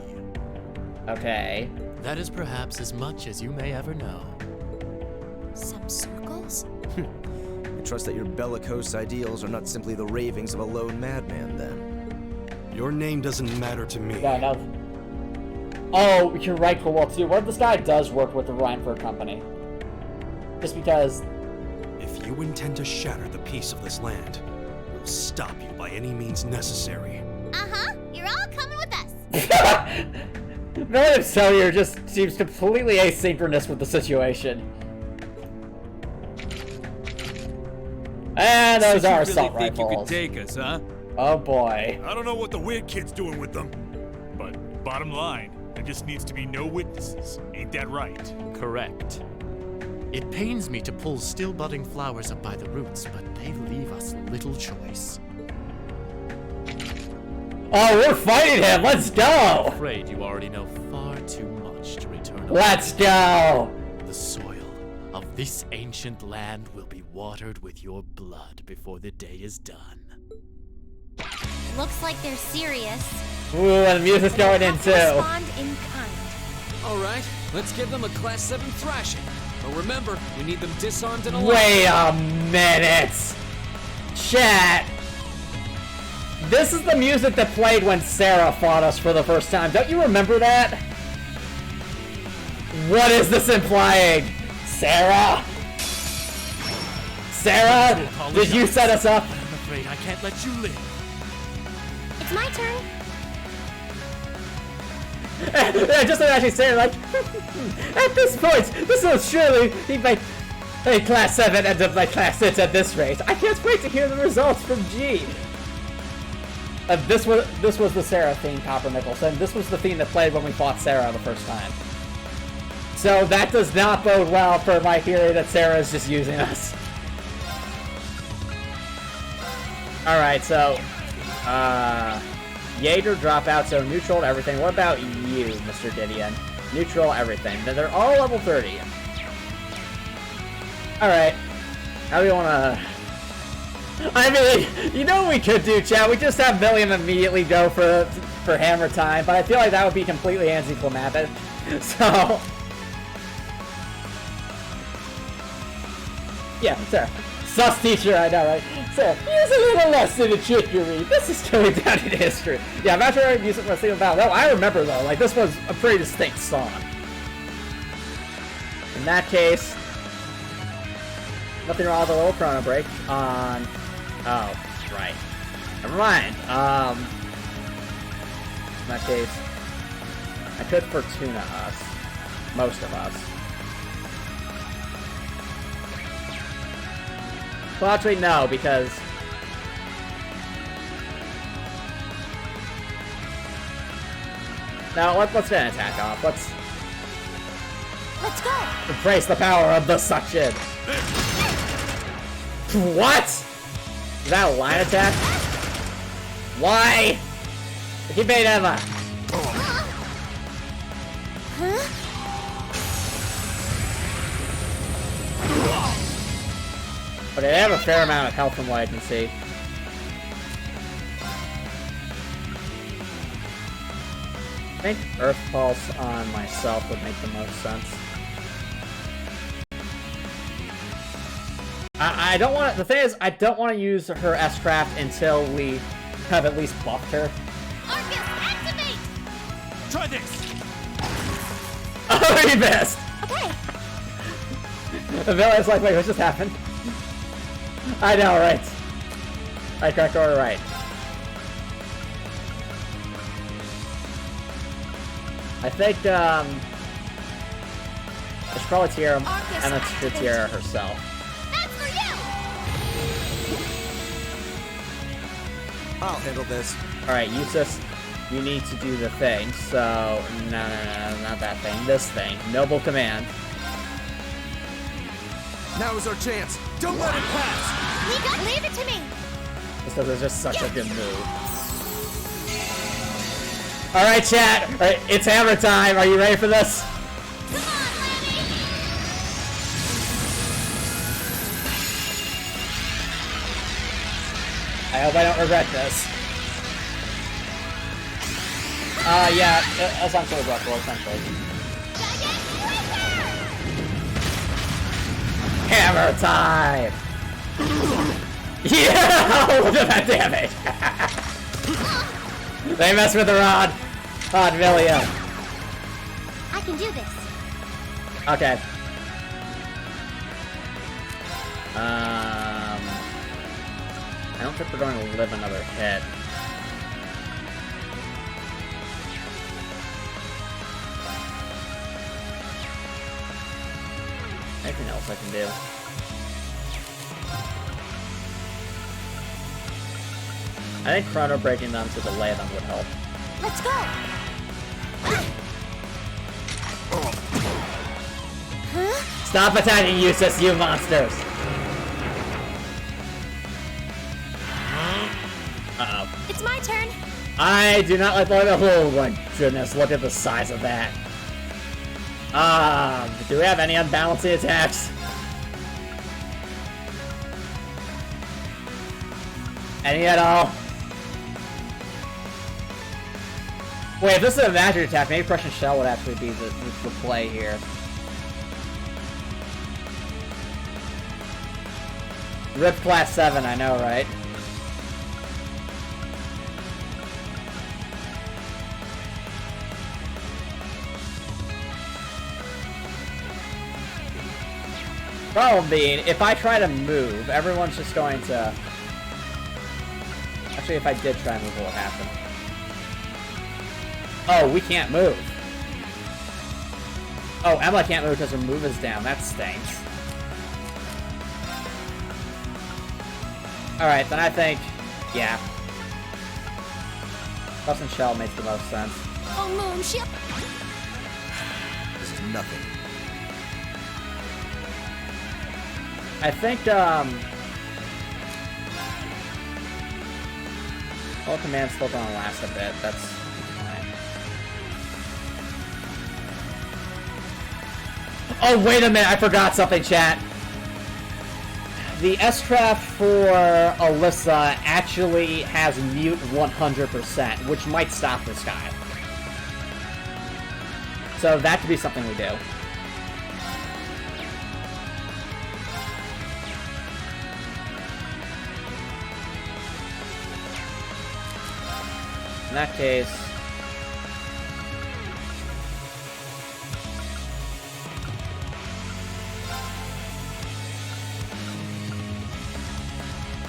Okay. That is perhaps as much as you may ever know. Some circles? I trust that your bellicose ideals are not simply the ravings of a lone madman, then. Your name doesn't matter to me. Yeah, no. Oh, you're right, Cobalt too. What if this guy does work with the Rhineford Company? Just because... If you intend to shatter the peace of this land, we'll stop you by any means necessary. Uh-huh. You're all coming with us. Milliam Cellular just seems completely asynchronous with the situation. And those are assault rifles. You could take us, huh? Oh boy. I don't know what the weird kid's doing with them. But bottom line, there just needs to be no witnesses. Ain't that right? Correct. It pains me to pull still budding flowers up by the roots, but they leave us little choice. Oh, we're fighting him! Let's go! I'm afraid you already know far too much to return. Let's go! The soil of this ancient land will be watered with your blood before the day is done. Looks like they're serious. Ooh, and the music's going in too. Respond in kind. All right, let's give them a Class 7 thrashing. But remember, we need them disarmed and alive. Wait a minute! Chat! This is the music that played when Sarah fought us for the first time. Don't you remember that? What is this implying? Sarah? Sarah? Did you set us up? I'm afraid I can't let you live. It's my turn. Just imagine Sarah like, at this point, this will surely be my Class 7 and my Class 6 at this rate. I can't wait to hear the results from G. This was the Sarah theme, Copper Nicholson. This was the theme that played when we fought Sarah the first time. So that does not bode well for my theory that Sarah is just using us. Alright, so... Jaeger dropout, so neutral to everything. What about you, Mr. Gideon? Neutral everything. They're all level 30. Alright. How do we wanna... I mean, you know what we could do, chat? We just have Milliam immediately go for hammer time, but I feel like that would be completely anticlimactic. So... Yeah, Sarah. Sus teacher, I know, right? Sarah, here's a little lesson in trickery. This is going down in history. Yeah, I'm not sure I'd use it for a single battle. No, I remember, though. Like, this was a pretty distinct song. In that case... Nothing wrong with a little chrono break on... Oh, right. Never mind. In that case, I could Fortuna us. Most of us. Well, actually, no, because... Now, let's get an attack off. Let's go. embrace the power of the suction. What? Is that a line attack? Why? I keep beating Emma. Huh? Okay, they have a fair amount of health from what I can see. I think Earth Pulse on myself would make the most sense. I don't want to... The thing is, I don't want to use her S-Craft until we have at least buffed her. Arcus, activate! Try this! Oh, he missed! Okay. The villain's like, wait, what just happened? I know, right? Right, Crackor, right. I think, it's probably Tierra, and it's Tierra herself. That's for you! I'll handle this. Alright, Eustace, you need to do the thing, so... No, not that thing. This thing. Noble command. Now is our chance. Don't let it pass. Leave it to me! This is just such a good move. Alright, chat! Alright, it's hammer time! Are you ready for this? Come on, Lanny! I hope I don't regret this. Yeah, essentially Bruckle, essentially. Hammer time! Yeah! Look at that damage! They mess with the rod! Rod Villia. I can do this. Okay. I don't think we're going to live another hit. Anything else I can do? I think chrono breaking them to delay them would help. Let's go! Huh? Stop attacking Eustace, you monsters! Uh-oh. It's my turn. I do not like the... Oh my goodness, look at the size of that. Do we have any unbalancing attacks? Any at all? Wait, if this is a magic attack, maybe Prussian Shell would actually be the play here. Rip class 7, I know, right? Problem being, if I try to move, everyone's just going to... Actually, if I did try and move, what would happen? Oh, we can't move. Oh, Emma can't move because her move is down. That stinks. Alright, then I think... Yeah. Bus and Shell makes the most sense. Oh, Moonship! This is nothing. I think, All command's still gonna last a bit. That's fine. Oh, wait a minute! I forgot something, chat! The S-Trap for Alyssa actually has mute 100%, which might stop this guy. So that could be something we do. In that case...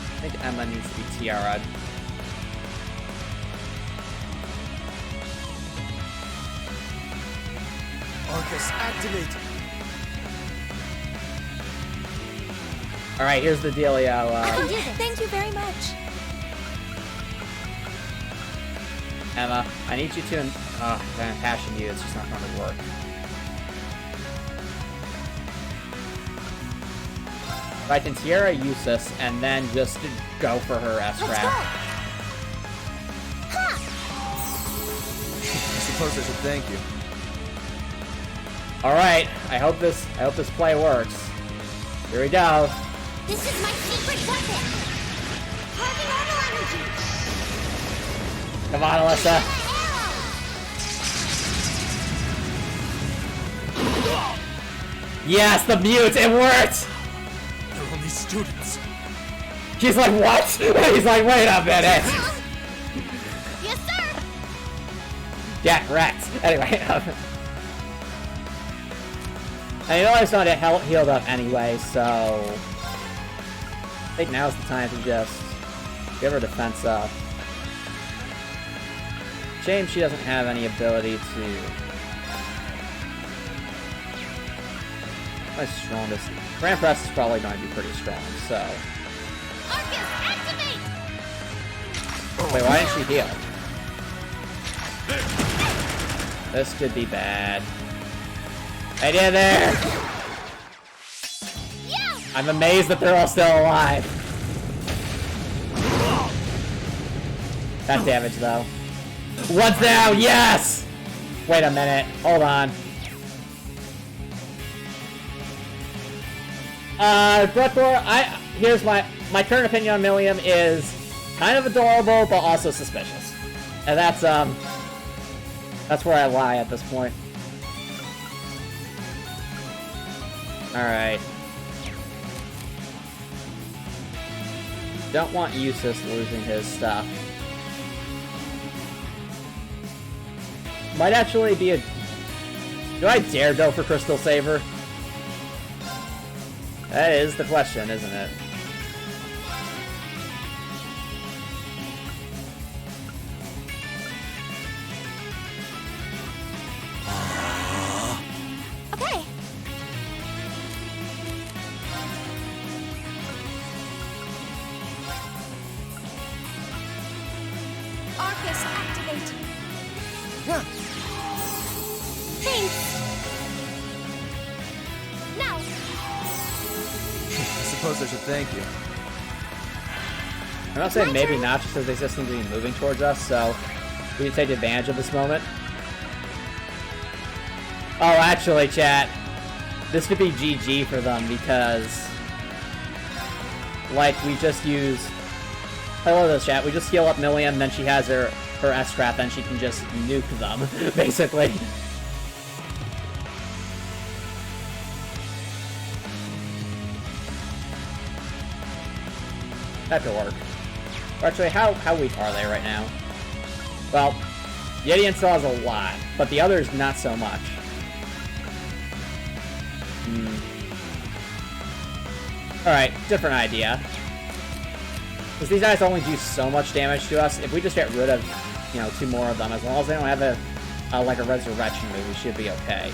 I think Emma needs to be tiara'd. Arcus, activate! Alright, here's the dealio. I can do this. Thank you very much. Emma, I need you to... I'm passion you, it's just not going to work. If I can Sierra Eustace and then just go for her S-Trap. I suppose I should thank you. Alright, I hope this play works. Here we go. This is my secret weapon. Harvey normal energy. Come on, Alyssa. Yes, the mute, it worked! They're only students. She's like, what? He's like, wait a minute. Yes, sir. Get wrecked. Anyway, I know it's not healed up anyway, so I think now's the time to just give her defense up. Shame she doesn't have any ability to... My strongest... Grand Press is probably going to be pretty strong, so... Arcus, activate. Wait, why didn't she heal? This could be bad. Right in there! Yeah. I'm amazed that they're all still alive. That damage, though. What's now? Yes! Wait a minute. Hold on. Breathor, here's my current opinion on Milliam is kind of adorable, but also suspicious. And that's where I lie at this point. Alright. Don't want Eustace losing his stuff. Might actually be a... Do I dare go for Crystal Saver? That is the question, isn't it? Okay. Arcus, activate. Thanks. Now. I suppose I should thank you. I'm not saying maybe not, just because they just seem to be moving towards us, so we can take advantage of this moment. Oh, actually, chat, this could be GG for them because, like, we just use... Hello, this chat. We just heal up Milliam, then she has her S-Trap, then she can just nuke them, basically. That could work. Actually, how weak are they right now? Well, Yetian still has a lot, but the others not so much. Alright, different idea. Because these guys only do so much damage to us. If we just get rid of, you know, 2 more of them, as long as they don't have like a resurrection move, we should be okay.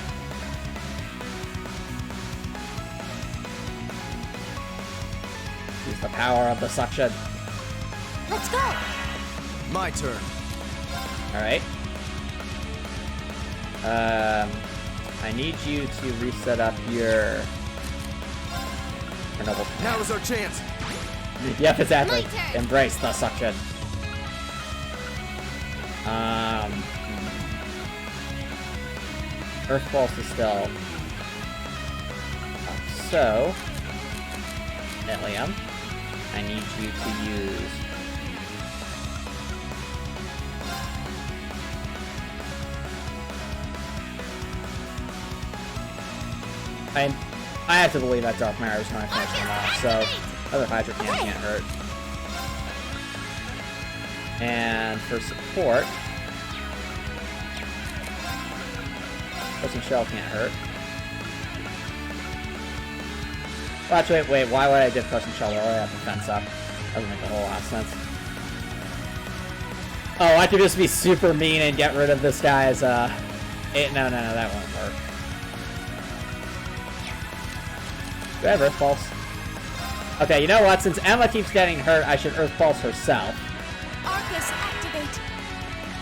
Use the power of the suction. Let's go. My turn. Alright. I need you to reset up your... Noble. Now is our chance. Yep, exactly. My turn. Embrace the suction. Earth Pulse is still... So... Ilium, I need you to use... I have to believe that Dark Matter is going to finish them off, so other Hydro can't hurt. And for support, Poison Shell can't hurt. Well, actually, wait, why would I dip Poison Shell? I already have defense up. Doesn't make a whole lot of sense. Oh, I could just be super mean and get rid of this guy's, no, that won't work. Do I have Earth Pulse? Okay, you know what? Since Emma keeps getting hurt, I should Earth Pulse herself. Arcus, activate.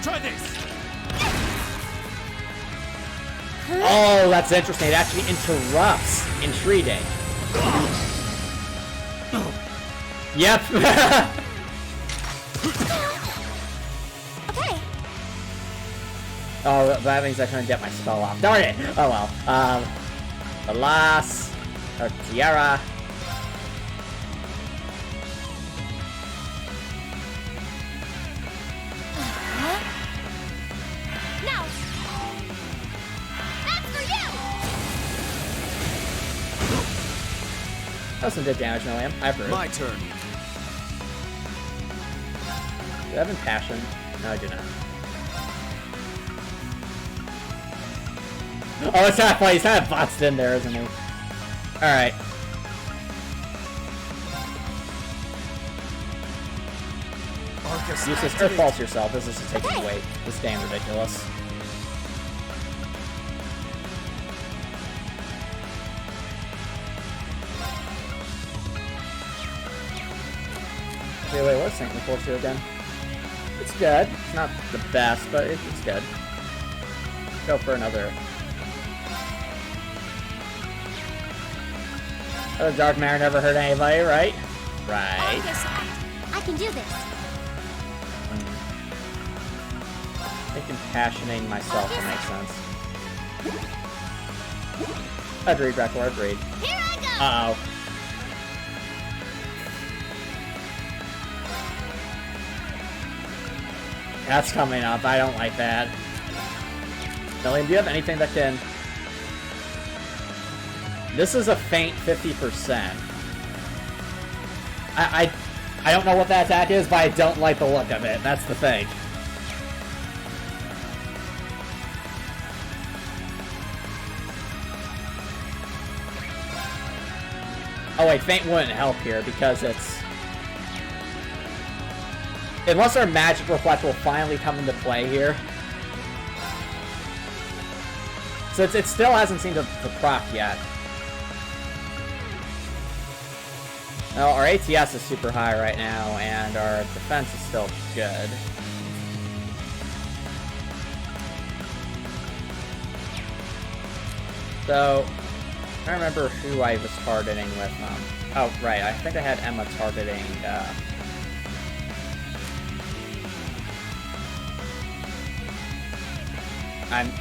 Try this! Oh, that's interesting. It actually interrupts Intriguing. Yep. Okay. Oh, that means I couldn't get my spell off. Darn it! Oh well. Alas. Or Tiara. Now. That's for you. That was some good damage, Milliam. I approve. My turn. Do I have Impassion? No, I do not. Oh, it's not funny. He's kind of boxed in there, isn't he? Alright. Arcus, Use this Earth Pulse yourself. This is just taking away. This game ridiculous. Wait, what's Saint Force do again? It's good. It's not the best, but it's good. Go for another. The Dark Mare never hurt anybody, right? Right. Arcus, I can do this. I think impassioning myself will make sense. Agreed, Record, agreed. Here I go. Uh-oh. That's coming up. I don't like that. Milliam, do you have anything that can... This is a faint 50%. I don't know what that attack is, but I don't like the look of it. That's the thing. Oh wait, faint wouldn't help here because it's... Unless our magic reflect will finally come into play here. So it still hasn't seemed to proc yet. No, our ATS is super high right now, and our defense is still good. So, I don't remember who I was targeting with. Oh, right, I think I had Emma targeting,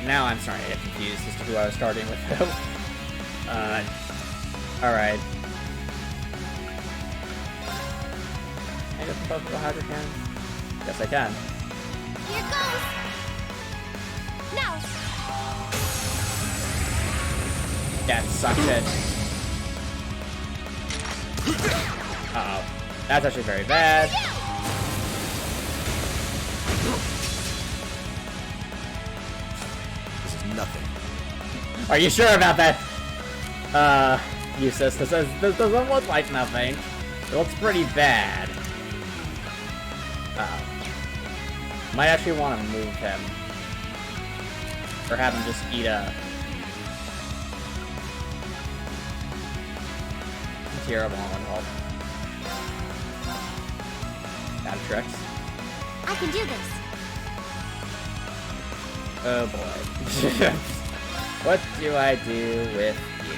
now I'm starting to get confused as to who I was starting with who. Alright. Can I get the both of the Hydro Cannon? Yes, I can. Here goes. Now. Yeah, suck shit. Uh-oh. That's actually very bad. This is nothing. Are you sure about that? Useless. This doesn't look like nothing. It looks pretty bad. Uh-oh. Might actually want to move him. Or have him just eat a... Terrible one hold. Bad tricks. I can do this. Oh boy. What do I do with you?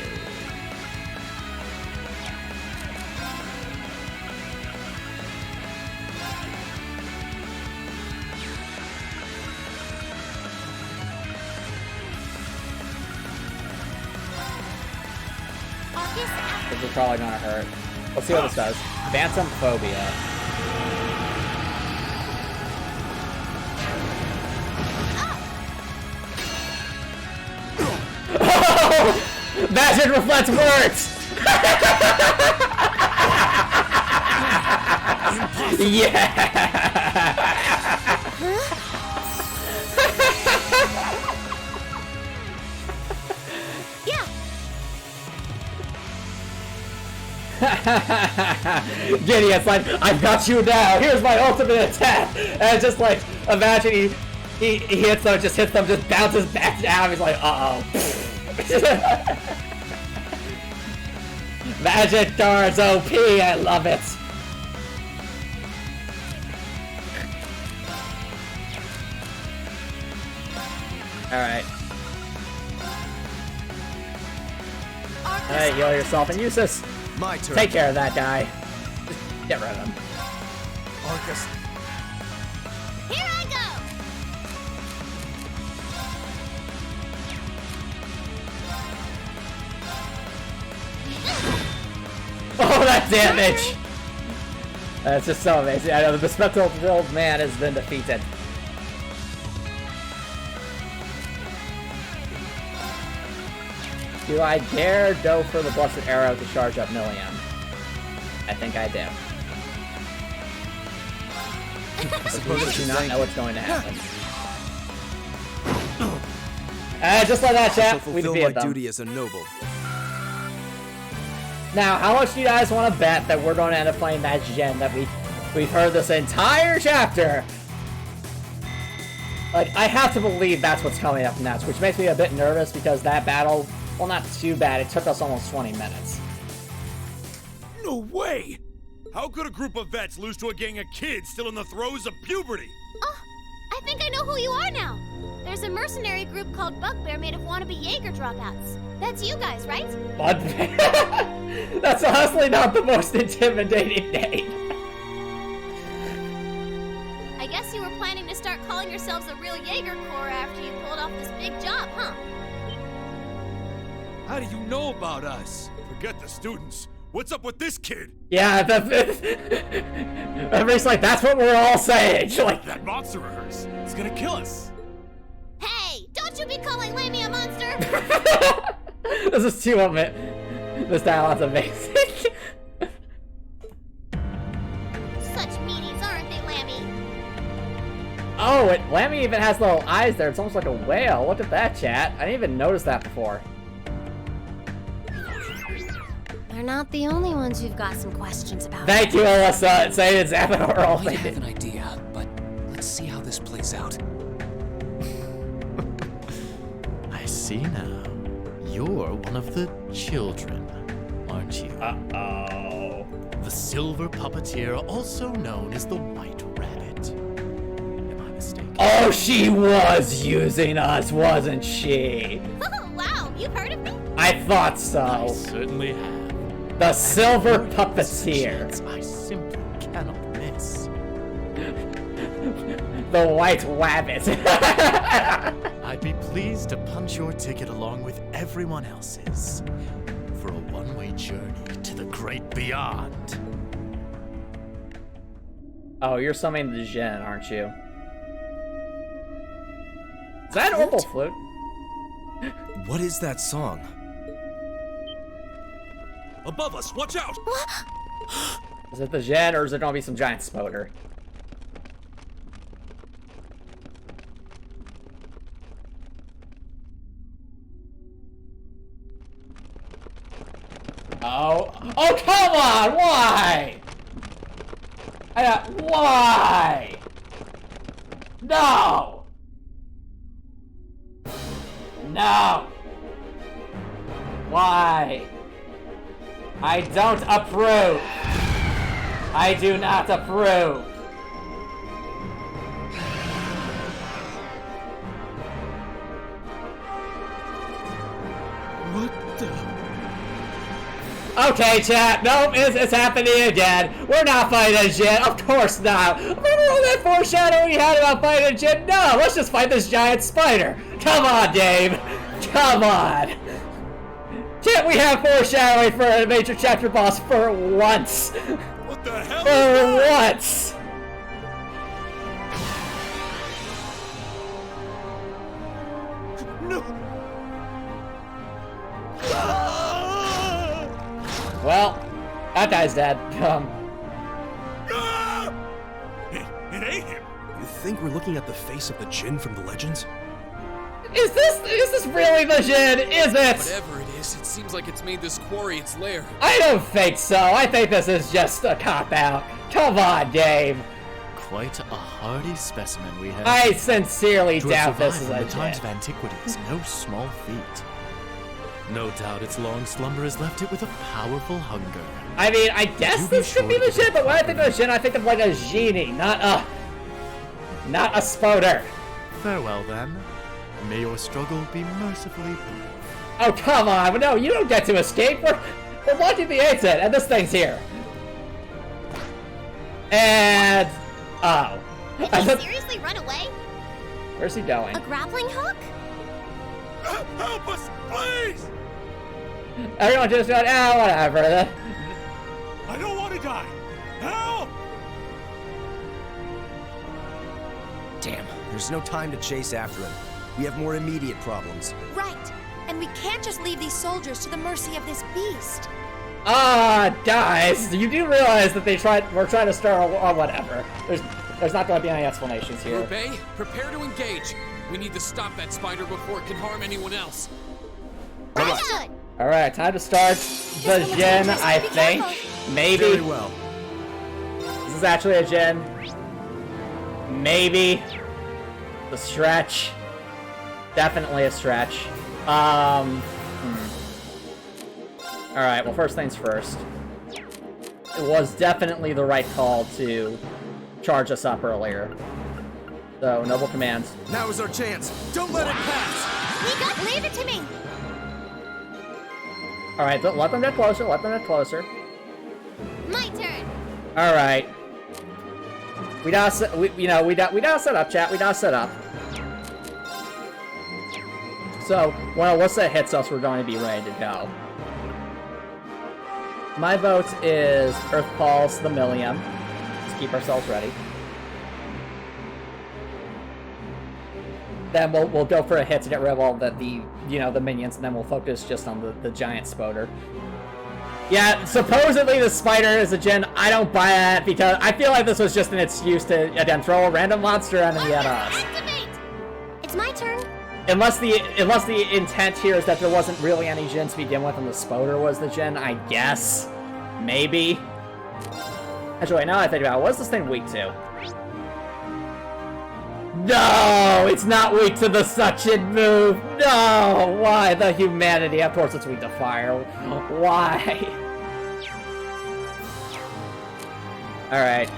Arcus, This is probably gonna hurt. Let's see what this does. Phantom Phobia. Oh! Magic Reflect works! Yeah! yeah. Gideon's like, I've got you now. Here's my ultimate attack. And just like, imagine he hits them, just bounces back down. He's like, uh-oh. Magic cards OP, I love it. Alright. Alright, heal yourself and use this. My turn. Take care of that guy. Get rid of him. Arcus. Here I go! Oh, that damage! That's just so amazing. I know the bespectacled man has been defeated. Do I dare go for the Blessed Arrow to charge up Million? I think I do. I do not know what's going to happen. Just like that, I shall chat. We fulfill my defeated them. duty as a noble. Now, how much do you guys want to bet that we're going to end up playing that Jin that we've heard this entire chapter? Like, I have to believe that's what's coming up next, which makes me a bit nervous because that battle, well, not too bad. It took us almost 20 minutes. No way! How could a group of vets lose to a gang of kids still in the throes of puberty? Oh, I think I know who you are now. There's a mercenary group called Bugbear made of wannabe Jaeger dropouts. That's you guys, right? Bugbear? That's honestly not the most intimidating name. I guess you were planning to start calling yourselves a real Jaeger Corps after you pulled off this big job, huh? How do you know about us? Forget the students. What's up with this kid? Yeah, everybody's like, that's what we're all saying. Like, That monster of hers. It's gonna kill us. Hey, don't you be calling Lammy a monster! this is too amazing. This dialogue's amazing. Such meanies, aren't they, Lammy? Oh, Lammy even has little eyes there. It's almost like a whale. Look at that, chat. I didn't even notice that before. They're not the only ones who've got some questions about. Thank you, Alyssa. Say it's Abaddon. I have an idea, but let's see how this plays out. I see now. You're one of the children, aren't you? Uh-oh. The silver puppeteer, also known as the White Rabbit. Am I mistaken? Oh, she was using us, wasn't she? Oh, wow, you've heard of me? I thought I so. certainly have. The silver This puppeteer. chance I simply cannot miss. The White Rabbit. I'd be pleased to punch your ticket along with everyone else's for a one-way journey to the great beyond. Oh, you're summoning the Jin, aren't you? Is that an orbital flute? What is that song? Above us, watch out! Is it the Jin, or is it gonna be some giant spoder? Oh, come on! Why? Why? No! No! Why? I don't approve! I do not approve! What the? Okay, chat. Nope, it's happening again. We're not fighting Jin. Of course not. Remember all that foreshadowing we had about fighting Jin? No, let's just fight this giant spider. Come on, Dave. Come on. Can't we have foreshadowing for a major chapter boss for once? What the hell? For once. No. Well, that guy's dead. It ate him. You think we're looking at the face of the Jinn from the legends? Is this really the Jin? Is it? Whatever it is, it seems like it's made this quarry its lair. I don't think so. I think this is just a cop-out. Come on, Dave. Quite a hardy specimen we have. I sincerely to doubt have this is survived a from the times Jin. of antiquity is no small feat. No doubt its long slumber has left it with a powerful hunger. I mean, I guess this could be the Jinn, but when I think of a Jinn, I think of like a genie, not a spoder. Farewell, then. May your struggle be mercifully brief. Oh, come on. No, you don't get to escape. We're watching the exit, and this thing's here. And... oh. Did he seriously run away? Where's he going? A grappling hook? Help us, please! Everyone just going, oh, whatever. I don't want to die. Help! Damn, there's no time to chase after him. We have more immediate problems. Right. And we can't just leave these soldiers to the mercy of this beast. Guys, you do realize that we're trying to start or whatever. There's not going to be any explanations here. Group A, prepare to engage. We need to stop that spider before it can harm anyone else. Understood. Alright, time to start the Jinn, I think. Maybe. Very well. This is actually a Jinn. Maybe. The stretch. Definitely a stretch. Alright, well, first things first. It was definitely the right call to charge us up earlier. So, noble commands. Now is our chance. Don't let it pass. Mika, leave it to me. Alright, let them get closer, let them get closer. My turn. Alright. We gotta set up, chat. We gotta set up. So, when Alyssa hits us, we're going to be ready to go. My vote is Earth Pulse the Million. Let's keep ourselves ready. Then we'll go for a hit to get rid of all the minions, and then we'll focus just on the giant spoder. Yeah, supposedly the spider is a Jinn. I don't buy that because I feel like this was just an excuse to again throw a random monster enemy at us. Activate. It's my turn. Unless the intent here is that there wasn't really any Jinn to begin with, and the spoder was the Jinn, I guess. Maybe. Actually, now I think about it, what's this thing weak to? No! It's not weak to the suction move! No! Why the humanity? Of course it's weak to fire. Why? Alright.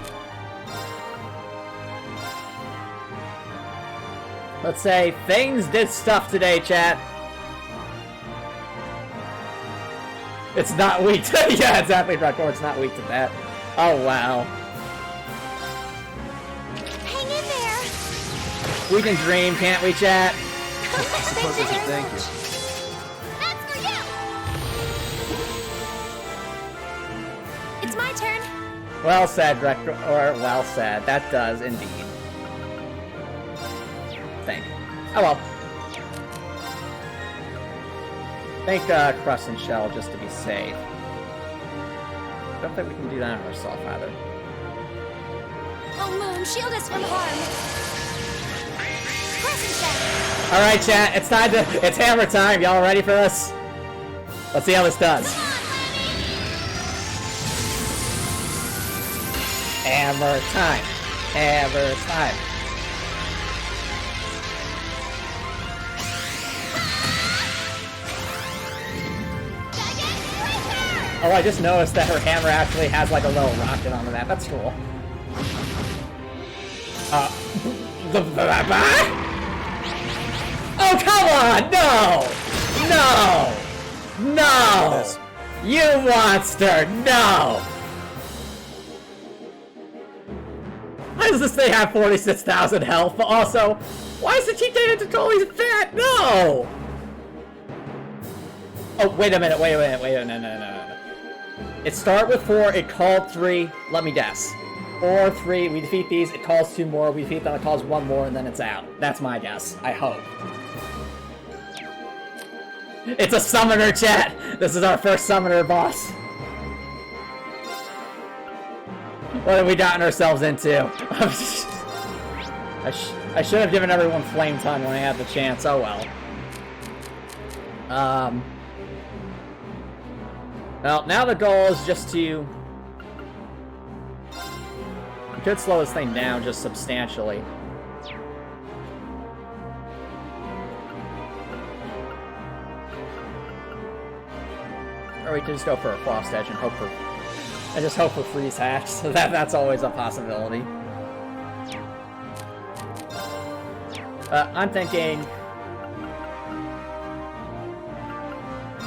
Let's say things did stuff today, chat. It's not weak to... yeah, exactly, Drakor. It's not weak to that. Oh, wow. Hang in there. We can dream, can't we, chat? Suppose we should thank you. That's for you. It's my turn. Well said, Drakor. Or, well said. That does, indeed. Think. Oh, well. Think, Crust and Shell, just to be safe. Don't think we can do that on ourselves, either. Oh, Moon, shield us from harm. Crescent shell. Alright, chat, it's hammer time. Y'all ready for this? Let's see how this does. Come on, Lenny. Hammer time. Hammer time. Oh, I just noticed that her hammer actually has like a little rocket on the map. That's cool. Oh, come on! No! No! No! You monster! No! Why does this thing have 46,000 health? But also, why is the cheat data totally fat? No! Oh, wait a minute, wait a minute, no. It started with 4, it called 3, let me guess. Or 3, we defeat these, it calls 2 more, we defeat them, it calls 1 more, and then it's out. That's my guess, I hope. It's a summoner, chat! This is our first summoner boss. What have we gotten ourselves into? I should have given everyone Flame Tongue when I had the chance, oh well. Well, now the goal is just to... We could slow this thing down just substantially. Or we can just go for a Frost Edge and just hope for freeze hacks. So that's always a possibility. I'm thinking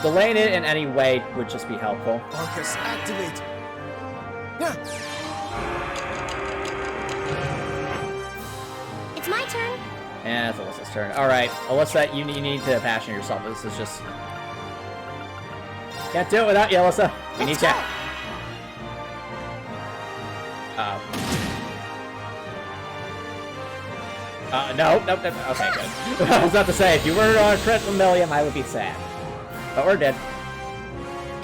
delaying it in any way would just be helpful. Arcus, activate! It's my turn. And it's Alyssa's turn. Alright, Alyssa, you need to passion yourself. This is just... Can't do it without you, Alyssa. We need you. No. Okay, good. I was about to say, if you were on a crit from Milliam, I would be sad. But we're dead.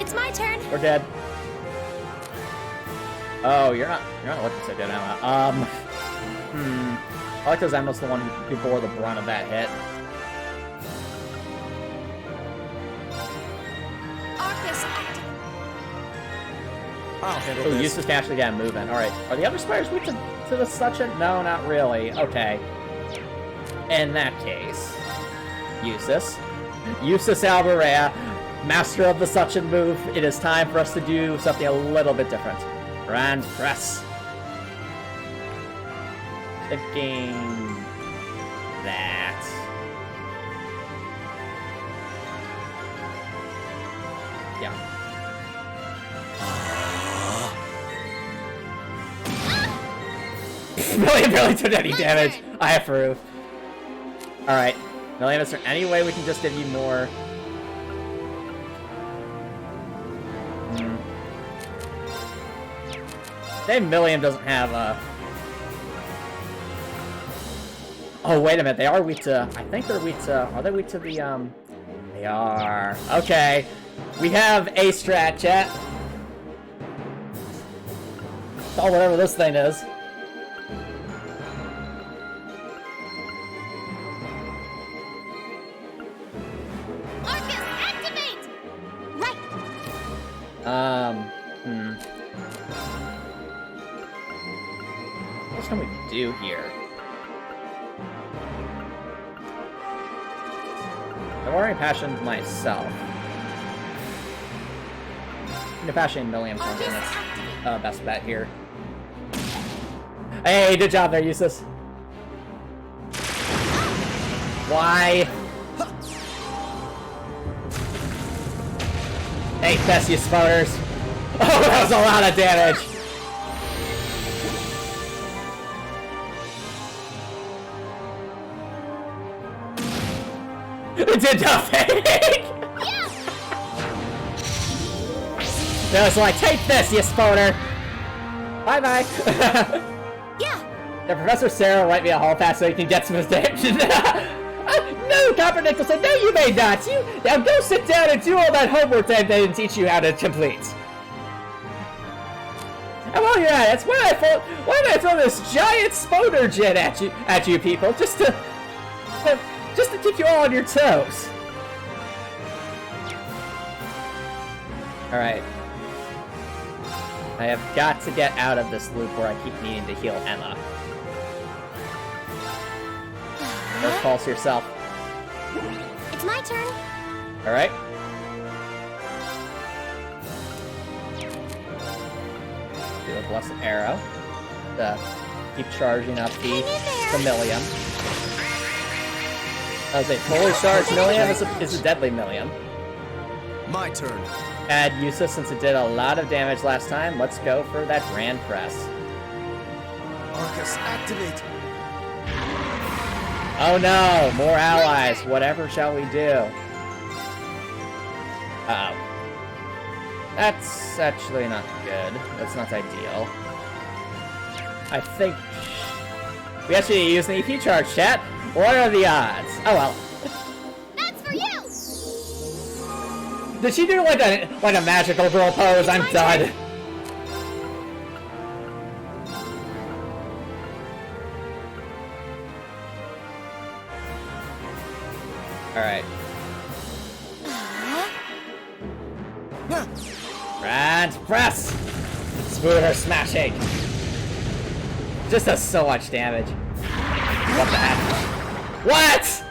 It's my turn. We're dead. Oh, you're not looking so good, Emma. I like because Emma's the one who bore the brunt of that hit. Arcus, activate. I'll handle Oh, this. Eustace can actually get a move in. Alright. Are the other spiders weak to the suction? No, not really. Okay. In that case, Eustace Alberea, master of the suction move, it is time for us to do something a little bit different. Grand press. Thinking that. Yeah. Milliam barely took any damage. I approve. Alright. Milliam, is there any way we can just give you more? Maybe Milliam doesn't have a... Oh, wait a minute. They are weak to... I think they're weak to... Are they weak to the, They are. Okay. We have a strat, chat. Oh, whatever this thing is. Arcus, activate! Right. What can we do here? I've already passioned myself. I'm gonna passion Milliam for Arcus, minutes. activate. Best bet here. Hey, good job there, Eustace. Why? Hey, best, you spouters. Oh, that was a lot of damage. It did nothing! Yeah. No, so like, take this, you spoder! Bye-bye! Yeah. The Professor Sarah will write me a hall pass so you can get some attention. No, Coppernickel said, no, you may not! Now go sit down and do all that homework that they didn't teach you how to complete. And while you're at it, that's why I throw this giant spoder jet at you people, just to keep you all on your toes. Alright. I have got to get out of this loop where I keep needing to heal Emma. First pulse yourself. It's my turn. Alright. Do a blessed arrow. Keep charging up the Milliam. As a fully charged Milliam is a deadly Milliam. My turn. Add Eustace since it did a lot of damage last time. Let's go for that Grand Press. Arcus, activate. Oh no! More allies. Whatever shall we do? Uh-oh. That's actually not good. That's not ideal. I think... We actually used an EP charge, chat. What are the odds? Oh well. That's for you. Did she do like a magical girl pose? I'm done. Alright. Grand press! Spooner smashing! Just does so much damage. What the heck? What?!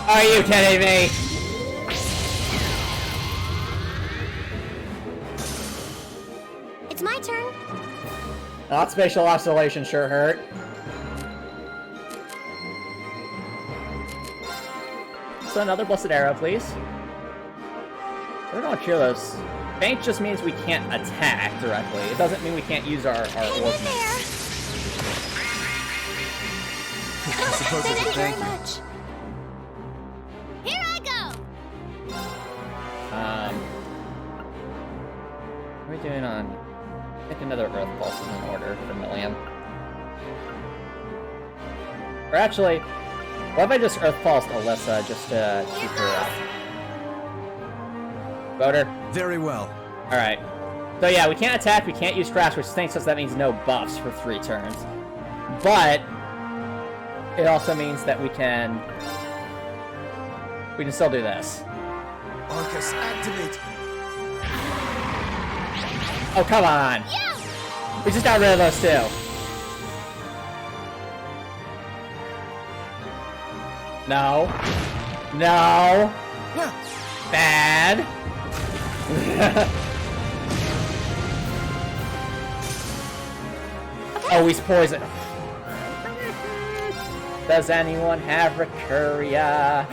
Are you kidding me? turn? Not spatial oscillation sure hurt. So another blessed arrow, please. We're gonna cure those. Faint just means we can't attack directly. It doesn't mean we can't use our Hang in ordnance. there. Supposedly, Thank you very thank you. much. Here I go. What are we doing on... I think another Earth Pulse is in order for Milliam. Or actually, what if I just Earth Pulsed Alyssa just to keep her up? Voter? Very well. Alright. So yeah, we can't attack, we can't use Crash, which thinks us that means no buffs for 3 turns. But it also means that we can still do this. Arcus, activate! Oh, come on! Yeah. We just got rid of those two. No. No. Yeah. Bad. Oh, he's poisoned. Does anyone have Recuria?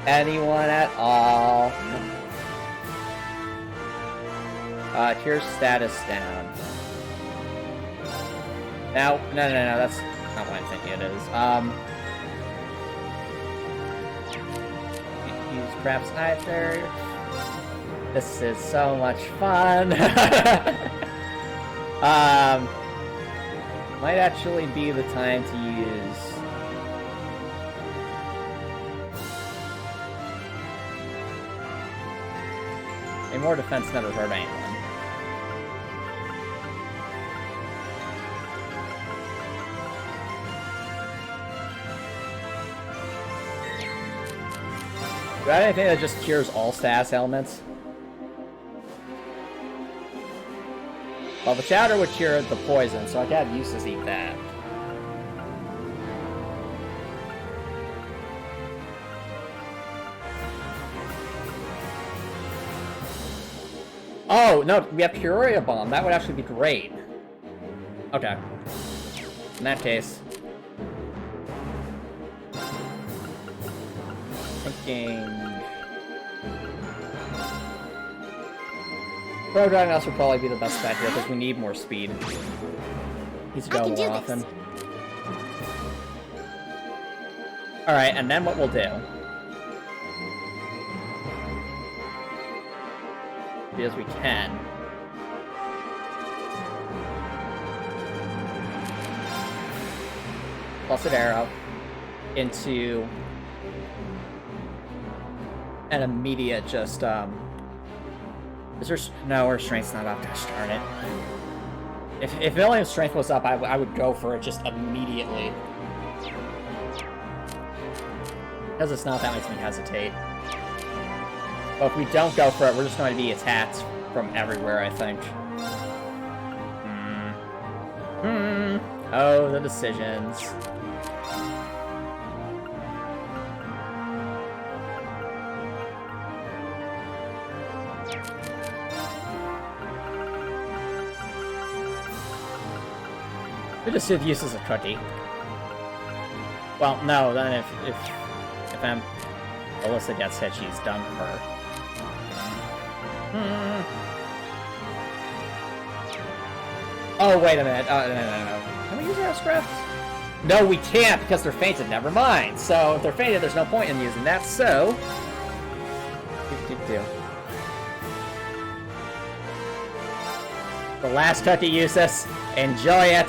Anyone at all? Cure status down. Now, no, that's not what I'm thinking it is. Use perhaps either. This is so much fun. Might actually be the time to use... A more defense never hurt anyone. Do I have anything that just cures all status elements? Well, the chowder would cure the poison, so I could have Eustace eat that. Oh, no, we have Curia Bomb. That would actually be great. Okay. In that case... Thinking... Pro Dragon Us would probably be the best bet here, because we need more speed. Needs to go more often. Alright, and then what we'll do... as we can. Blessed Arrow into an immediate just is there no, our strength's not up. Gosh darn it. If William's strength was up, I would go for it just immediately. Because it's not, that makes me hesitate. But if we don't go for it, we're just going to be attacked from everywhere, I think. Oh, the decisions. We just did use as a cookie. Well, no, then if Alyssa gets hit, she's done for her. Oh, wait a minute. No. Can we use our scraps? No, we can't, because they're fainted. Never mind. So, if they're fainted, there's no point in using that, so... The last cookie, Eustace. Enjoy it!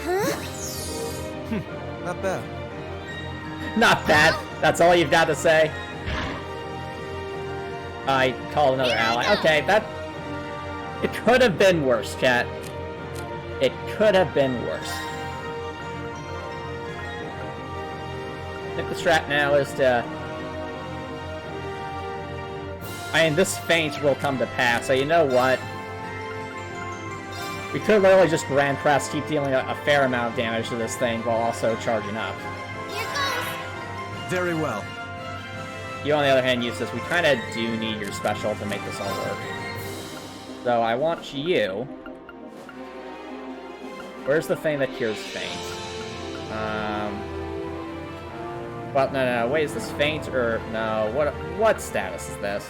Huh? Not bad. Not bad. That's all you've got to say. I called another ally. Okay, that... It could have been worse, chat. It could have been worse. I think the strat now is to... I mean, this feint will come to pass, so you know what? We could literally just Grand Press, keep dealing a fair amount of damage to this thing while also charging up. Here goes. Very well. You, on the other hand, Eustace, we kind of do need your special to make this all work. So I want you... Where's the thing that cures faint? Well, no, wait, is this faint, or... No, what status is this?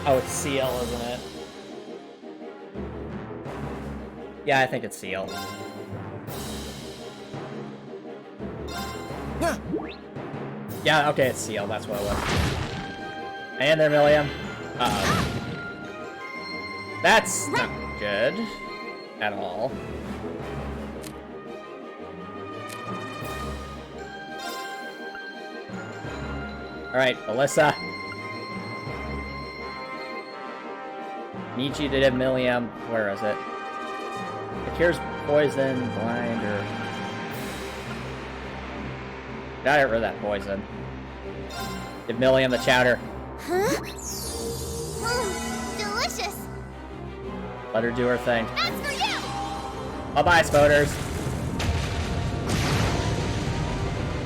Oh, it's seal, isn't it? Yeah, I think it's seal. Yeah, okay, it's seal, that's what it was. And there, Milliam. Uh-oh. That's not good. At all. Alright, Alyssa. Need you to give Milliam. Where is it? It cures poison, blind, or... Gotta get rid of that poison. Give Milliam the chowder. Huh? Delicious. Let her do her thing. That's for you. Bye-bye, Spoders.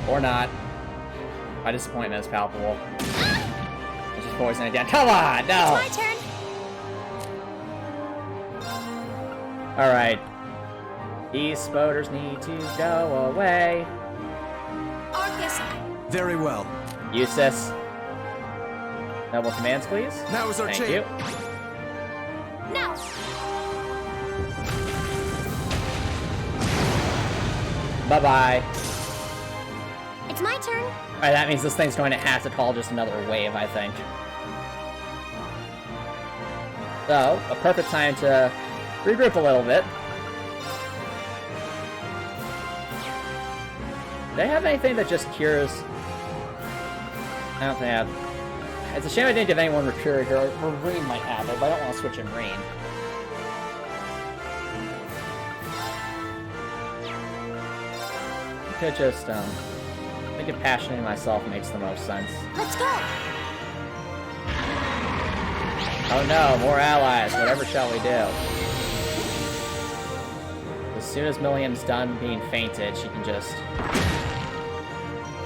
Or not. My disappointment is palpable. It's just poison again. Come on, no! It's my turn. Alright. These Spoders need to go away. Arcus, Very well. Eustace. Noble commands, please. Now is our Thank chance. you. Now. Bye-bye. It's my turn. Alright, that means this thing's going to have to call just another wave, I think. So, a perfect time to regroup a little bit. Do they have anything that just cures? I don't think they have. It's a shame I didn't give anyone Recure here. Marine might have it, but I don't want to switch in Marine. I could just, I think impassioning myself makes the most sense. Let's go. Oh no, more allies. Whatever shall we do? As soon as Milliam's done being fainted, she can just...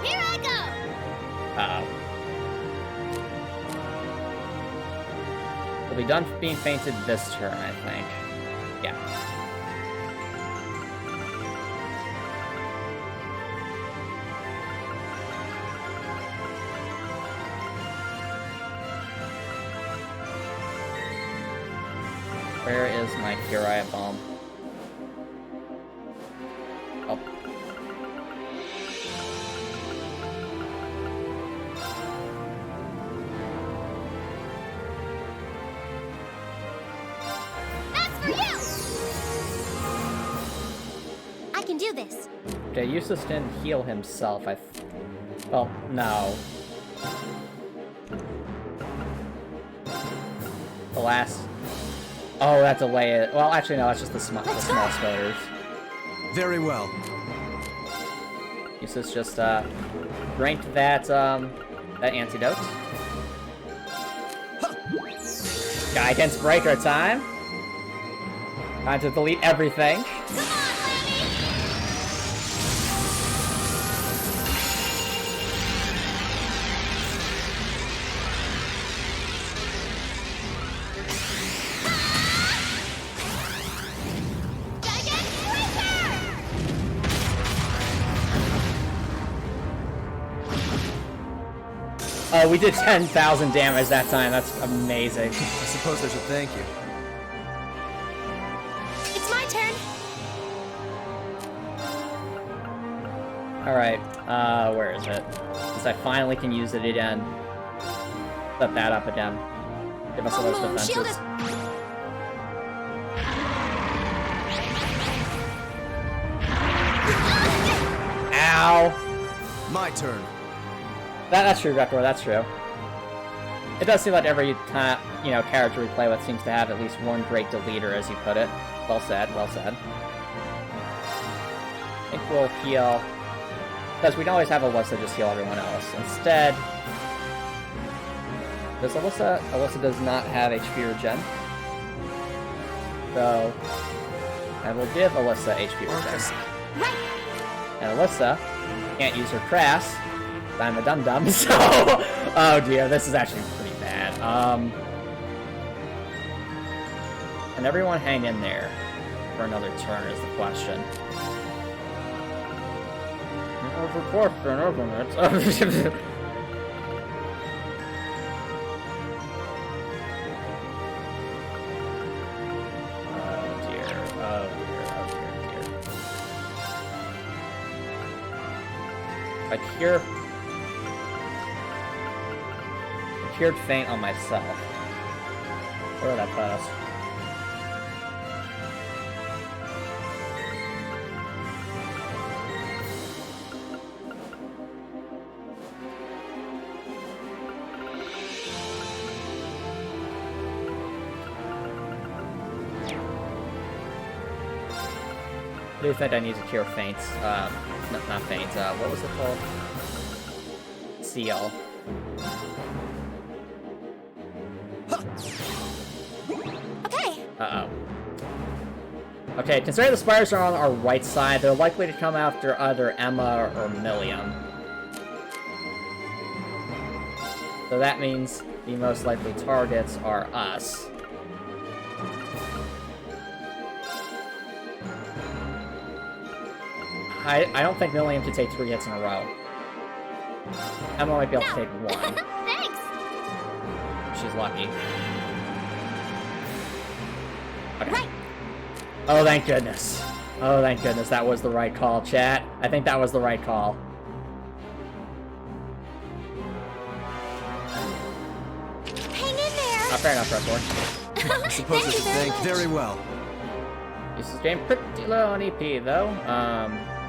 Here I go. Uh-oh. We'll be done being fainted this turn, I think. Yeah. Where is my Curia bomb? Oh. That's for you. I can do this. Okay, Eustace didn't heal himself, well, no. The last... Oh, that delay it. Well, actually, no, that's just the small spoders. Very well. Eustace just, drank that antidote. Guidance breaker time. Time to delete everything. Come on, Lammy. Gigantic Breaker! Oh, we did 10,000 damage that time. That's amazing. I suppose I should thank you. It's my turn. Alright, where is it? Since I finally can use it again. Set that up again. Give us all those moon, shield defenses. Ow! My turn. That's true, Rekor, that's true. It does seem like every time, character we play with seems to have at least one great deleter, as you put it. Well said, well said. I think we'll heal... Because we can always have Alyssa just heal everyone else. Instead... Does Alyssa... Alyssa does not have HP regen. So... I will give Alyssa HP regen. Right. And Alyssa can't use her Crass, I'm a dum-dum, so... Oh dear, this is actually pretty bad. And everyone hang in there for another turn is the question. I cured faint on myself. Where did that put us? What do you think I need to cure faints? Not faints, what was it called? Seal. Okay. Uh-oh. Okay, considering the spiders are on our right side, they're likely to come after either Emma or Milliam. So that means the most likely targets are us. I don't think Milliam could take 3 hits in a row. Emma might be able to take 1. Thanks. She's lucky. Okay. Right. Oh, thank goodness. Oh, thank goodness. That was the right call, chat. I think that was the right call. Hang in there. Fair enough, Redboard. I suppose I should thank very well. This is game pretty low on EP, though.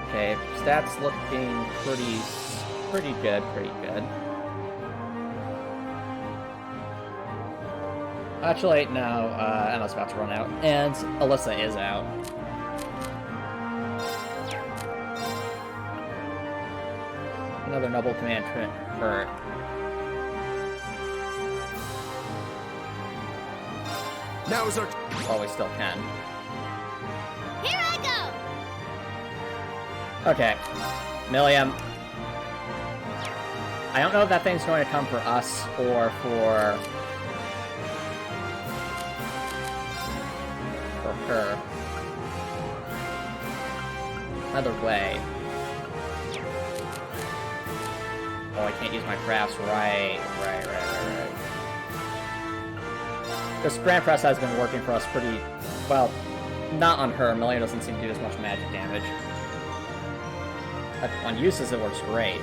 Okay, stats looking pretty good. Actually, no, Emma's about to run out, and Alyssa is out. Another noble command hurt. Now is our... While we still can. Here I go. Okay. Milliam. I don't know if that thing's going to come for us or for her. Either way. Oh, I can't use my crafts. Right. This Grand Press has been working for us pretty well. Not on her. Milliam doesn't seem to do as much magic damage. On uses, it works great.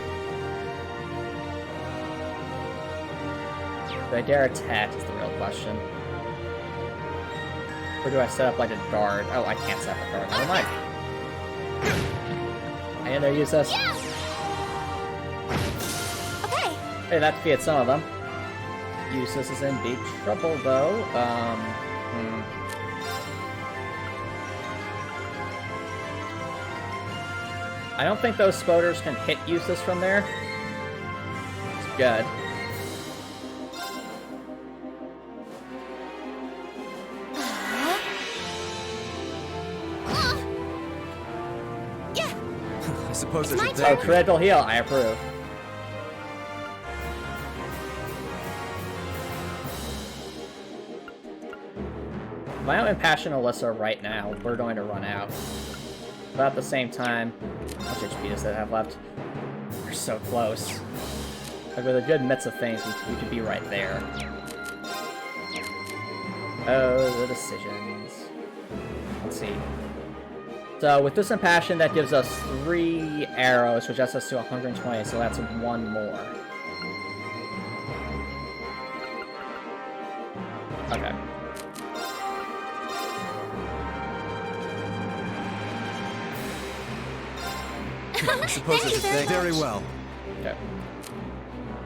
Do I dare attack is the real question. Or do I set up like a guard? Oh, I can't set up a guard. Never mind. And there, use this. Yeah. Okay. Hey, that defeated some of them. Useless is in big trouble, though. I don't think those spoders can hit Useless from there. It's good. Yeah. I suppose I It's should my Oh, thank... critical heal. I approve. If I don't impassion Alyssa right now, we're going to run out. But at the same time, how much HP does that have left? We're so close. Like with a good mix of things, we could be right there. Oh, the decisions. Let's see. So with this impassion, that gives us 3 arrows, which gets us to 120, so that's 1 more. Okay. I suppose I should thank... Very well. Okay.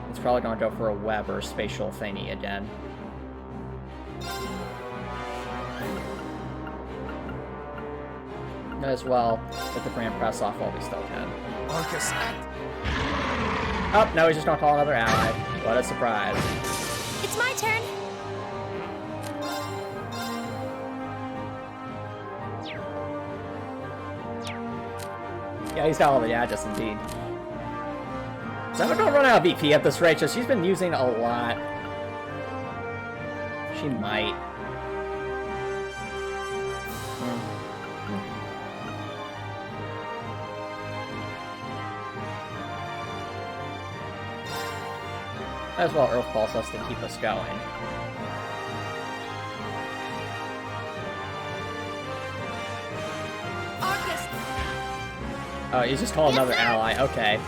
It's probably gonna go for a web or a spatial thingy again. Might as well get the Grand Press off while we still can. Arcus, act... Oh, no, he's just gonna call another ally. What a surprise. It's my turn. Yeah, he's got all the gadgets indeed. So we're gonna run out of BP at this rate, just she's been using a lot. She might. Might as well Earth Pulse us to keep us going. Arcus, Oh, you just call another ally. Okay.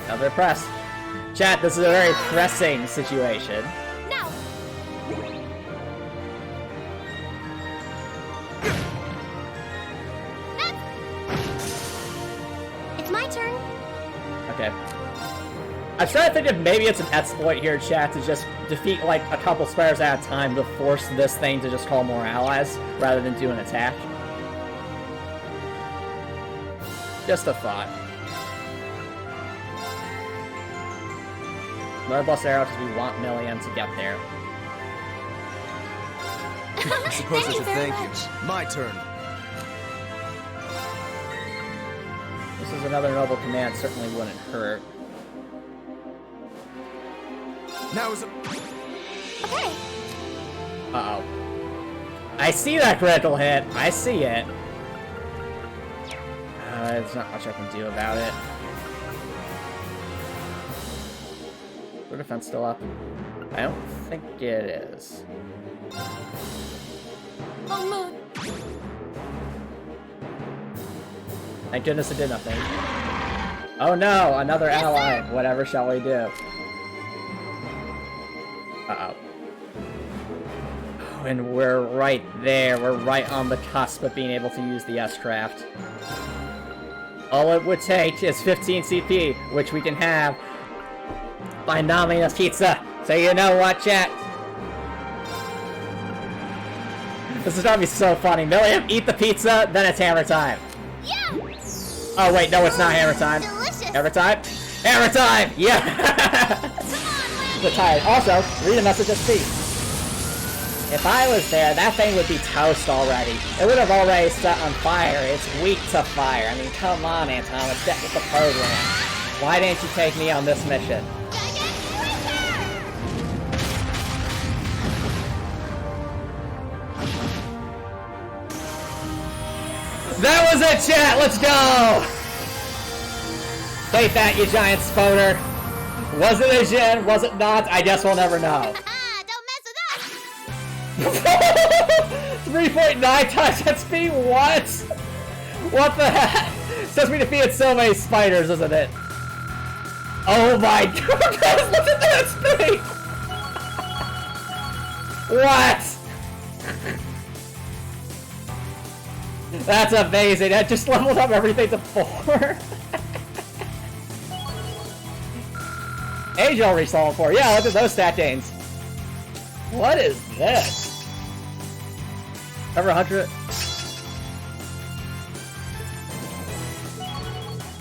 Another press. Chat, this is a very pressing situation. Now! It's my turn. Okay. I'm trying to think if maybe it's an exploit here, chat, to just defeat like a couple squares at a time to force this thing to just call more allies rather than do an attack. Just a thought. Another bust arrow because we want Million to get there. I suppose Thank it's you a very thank much. you. My turn. This is another noble command, certainly wouldn't hurt. Now is a... Okay. Uh-oh. I see that critical hit. I see it. There's not much I can do about it. Is the defense still up? I don't think it is. Oh, Moon. Thank goodness it did nothing. Oh no, another ally. Whatever shall we do? Uh-oh. Oh, and we're right there. We're right on the cusp of being able to use the S-Craft. All it would take is 15 CP, which we can have by nominating us pizza. So you know what, chat? This is gonna be so funny. Milliam, eat the pizza, then it's hammer time. Yeah! Oh wait, no, it's not hammer time. Delicious. Hammer time? Hammer time! Yeah! Come on, We're tired. Also, read a message at speed. If I was there, that thing would be toast already. It would have already set on fire. It's weak to fire. I mean, come on, Antomicx, get with the program. Why didn't you take me on this mission? That was it, chat! Let's go! Take that, you giant spoder. Was it a Jin? Was it not? I guess we'll never know. Don't mess with us! 3.9 times XP? What? What the heck? Says we defeated so many spiders, isn't it? Oh my god, guys, look at this thing! What? That's amazing. I just leveled up everything to 4. Age I'll reach level 4. Yeah, look at those stat gains. What is this? Over 100.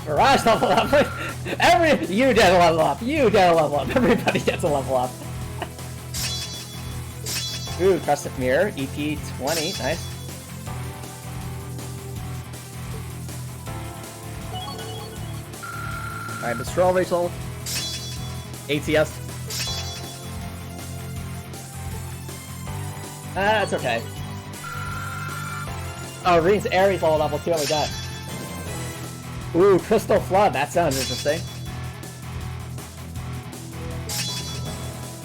Mirage level up. You get a level up. You get a level up. Everybody gets a level up. Ooh, Crescent Mirror. EP 20. Nice. Alright, Bestrel Rachel. ATS. That's okay. Oh, Reen's Ares leveled up. Let's see what we got. Ooh, Crystal Flood. That sounds interesting.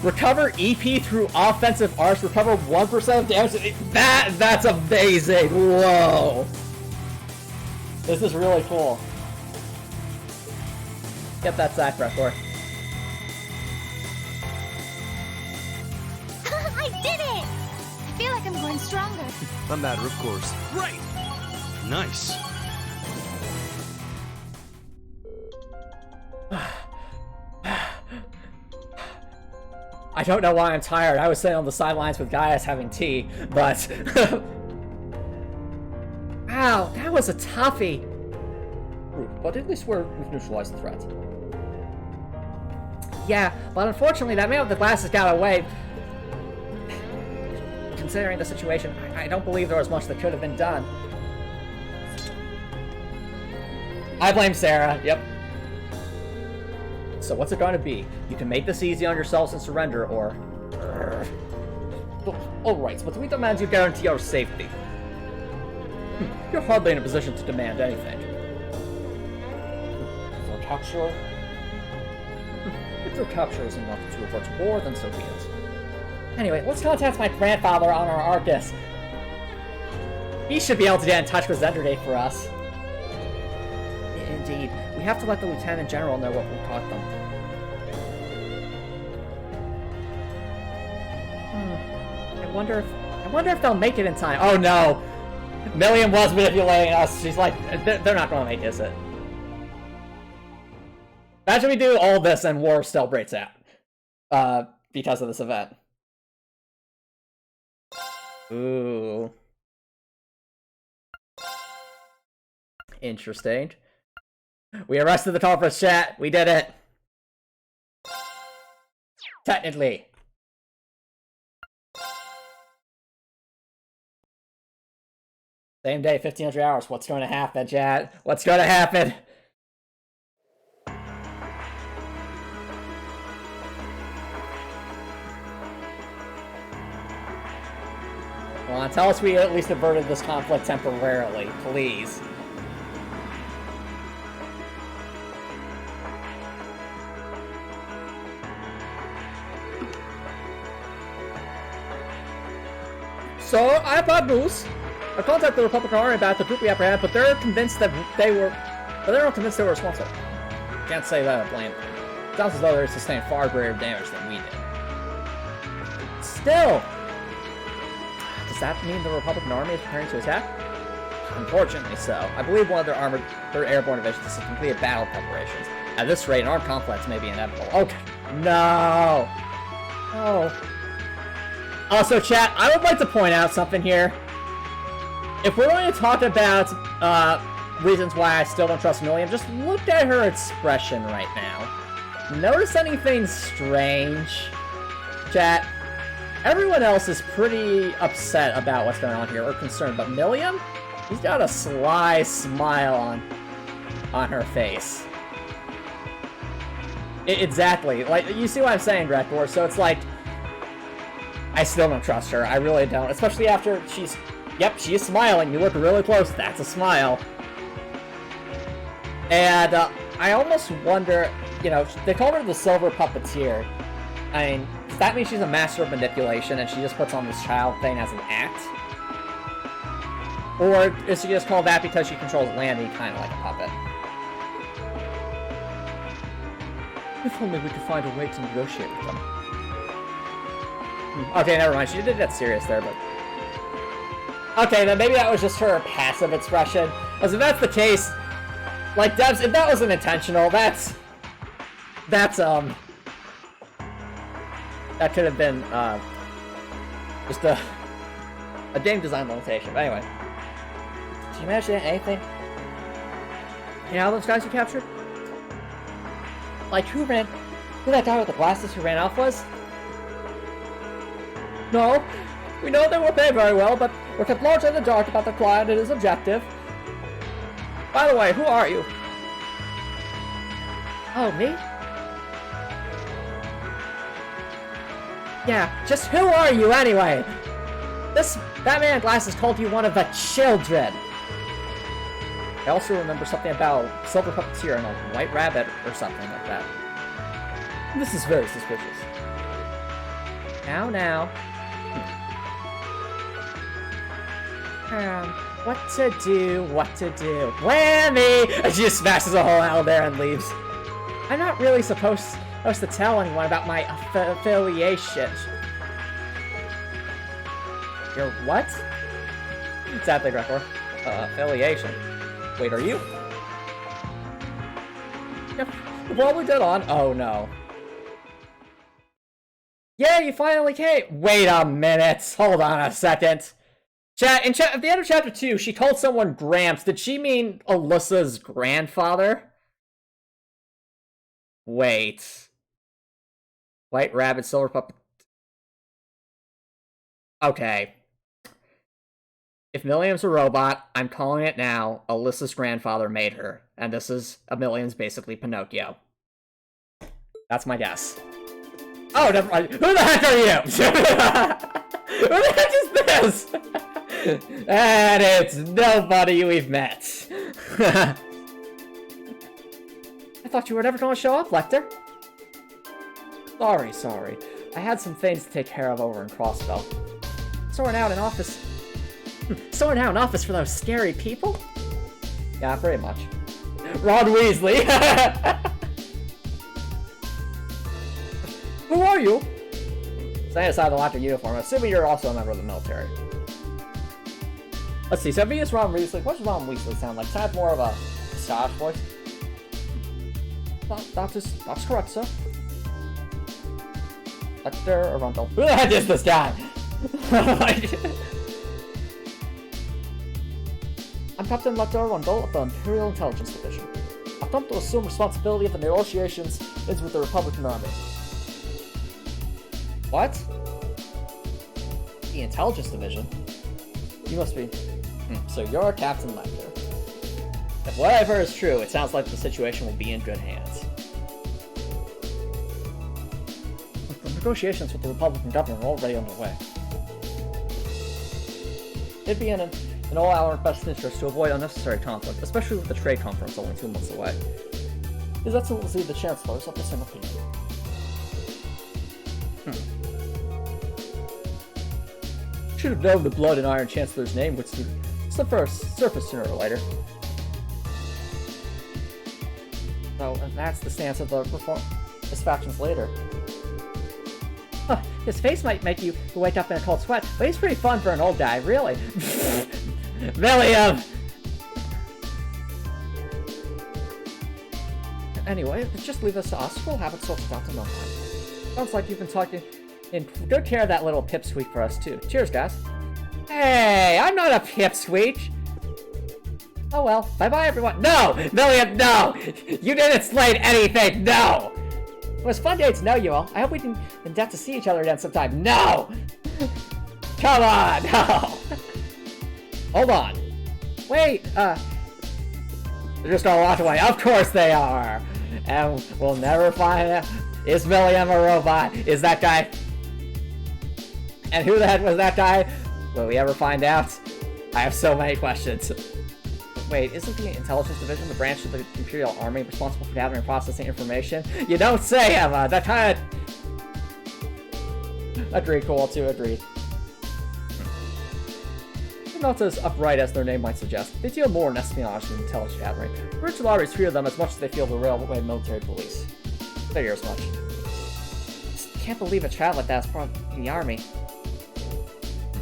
Recover EP through offensive arcs. Recover 1% of damage. That's amazing. Whoa. This is really cool. Get that sack record. I did it! I feel like I'm going stronger. A matter of course. Right! Nice. I don't know why I'm tired. I was sitting on the sidelines with guys having tea, but... Wow, that was a toughie. But at least we've neutralized the threat. Yeah, but unfortunately that man with the glasses got away. considering the situation, I don't believe there was much that could have been done. I blame Sarah, yep. So what's it going to be? You can make this easy on yourselves and surrender, or... Alright, but we demand you guarantee our safety. You're hardly in a position to demand anything. For capture? If your capture is enough to avert war, then so be it. Anyway, let's contact my grandfather on our Arcus. He should be able to get in touch with Zenderday for us. Indeed. We have to let the Lieutenant General know what we taught them. I wonder if they'll make it in time. Oh no! Milliam was manipulating us. She's like, they're not gonna make it. Imagine we do all this and war still breaks out. Because of this event. Ooh. Interesting. We arrested the conference chat. We did it. Technically. Same day, 1500 hours. What's going to happen, chat? What's going to happen? Come on, tell us we at least averted this conflict temporarily, please. So, I have bad news. I contacted the Republican Army about the group we apprehended, but they're convinced that they were... But they're not convinced they were responsible. Can't say that I blame them. It sounds as though they sustained far greater damage than we did. Still! Does that mean the Republican Army is preparing to attack? Unfortunately so. I believe one of their airborne divisions has completed battle preparations. At this rate, an armed conflict may be inevitable. Okay. No! Oh. Also, chat, I would like to point out something here. If we're going to talk about reasons why I still don't trust Milliam, just look at her expression right now. Notice anything strange? Chat, everyone else is pretty upset about what's going on here, or concerned, but Milliam? She's got a sly smile on her face. Exactly. Like, you see what I'm saying, Drekor? So it's like, I still don't trust her. I really don't. Especially after she's... Yep, she is smiling. You look really close. That's a smile. And I almost wonder, you know, they call her the Silver Puppeteer. I mean, does that mean she's a master of manipulation and she just puts on this child thing as an act? Or is she just called that because she controls Landy kind of like a puppet? If only we could find a way to negotiate with them. Okay, never mind. She did get serious there, but... Okay, then maybe that was just her passive expression. As if that's the case, like, devs, if that wasn't intentional, that could have been, just a game design limitation. But anyway. Did you manage to get anything? You know those guys you captured? Like, who that guy with the glasses who ran off was? No. We know they were paid very well, but we're kept largely in the dark about the client and his objective. By the way, who are you? Oh, me? Yeah, just who are you anyway? That man in glasses called you one of the children. I also remember something about a silver puppeteer and a white rabbit or something like that. This is very suspicious. Now. What to do? Whammy! And she just smashes a hole out there and leaves. I'm not really supposed to tell anyone about my affiliation. Your what? Exactly, Grekor. Affiliation. Wait, are you? Yep, you're probably dead on. Oh no. Yeah, you finally came! Wait a minute! Hold on a second. At the end of chapter 2, she called someone Gramps. Did she mean Alyssa's grandfather? Wait. White rabbit, silver puppet. Okay. If Milliam's a robot, I'm calling it now. Alyssa's grandfather made her. And this is Milliam's basically Pinocchio. That's my guess. Oh, never mind. Who the heck are you? Who the heck is this? And it's nobody we've met. I thought you were never going to show up, Lecter. Sorry. I had some things to take care of over in Crossbell. Sorting out an office for those scary people? Yeah, pretty much. Ron Weasley! Who are you? Standing aside the lack of uniform, assuming you're also a member of the military. Let's see, so if he is Ron Weasley, what does Ron Weasley sound like? Sounds more of a Scottish voice. That's correct, sir. Lecter Arundel. Who the heck is this guy? I'm Captain Lecter Arundel of the Imperial Intelligence Division. I've come to assume responsibility of the negotiations with the Republican Army. What? The Intelligence Division? You must be... So you're Captain Lecter. If what I've heard is true, it sounds like the situation will be in good hands. The negotiations with the Republican government are already underway. It'd be in all our best interest to avoid unnecessary conflict, especially with the trade conference only 2 months away. His Excellency the Chancellor is of the same opinion. Should have known the Blood and Iron Chancellor's name would surface sooner or later. So, and that's the stance of the his factions later. Huh, his face might make you wake up in a cold sweat, but he's pretty fun for an old guy, really. William! Anyway, just leave this to us. We'll have it sorted out in no time. Sounds like you've been taking good care of that little pipsqueak for us, too. Cheers, guys. Hey, I'm not a pipsqueak! Oh well, bye-bye, everyone. No! William, no! You didn't explain anything, no! It was fun getting to know you all. I hope we can get to see each other again sometime. No! Come on, no! Hold on. Wait, they're just gonna walk away. Of course they are! And we'll never find out. Is William a robot? Is that guy? And who the heck was that guy? Will we ever find out? I have so many questions. Wait, isn't the Intelligence Division the branch of the Imperial Army responsible for gathering and processing information? You don't say, Emma! That kind of... Agreed, cool, too, agreed. They're not as upright as their name might suggest. They deal more in espionage than intelligence gathering. Virtual armies fear them as much as they feel the railway military police. Figure as much. Can't believe a child like that is part of the army.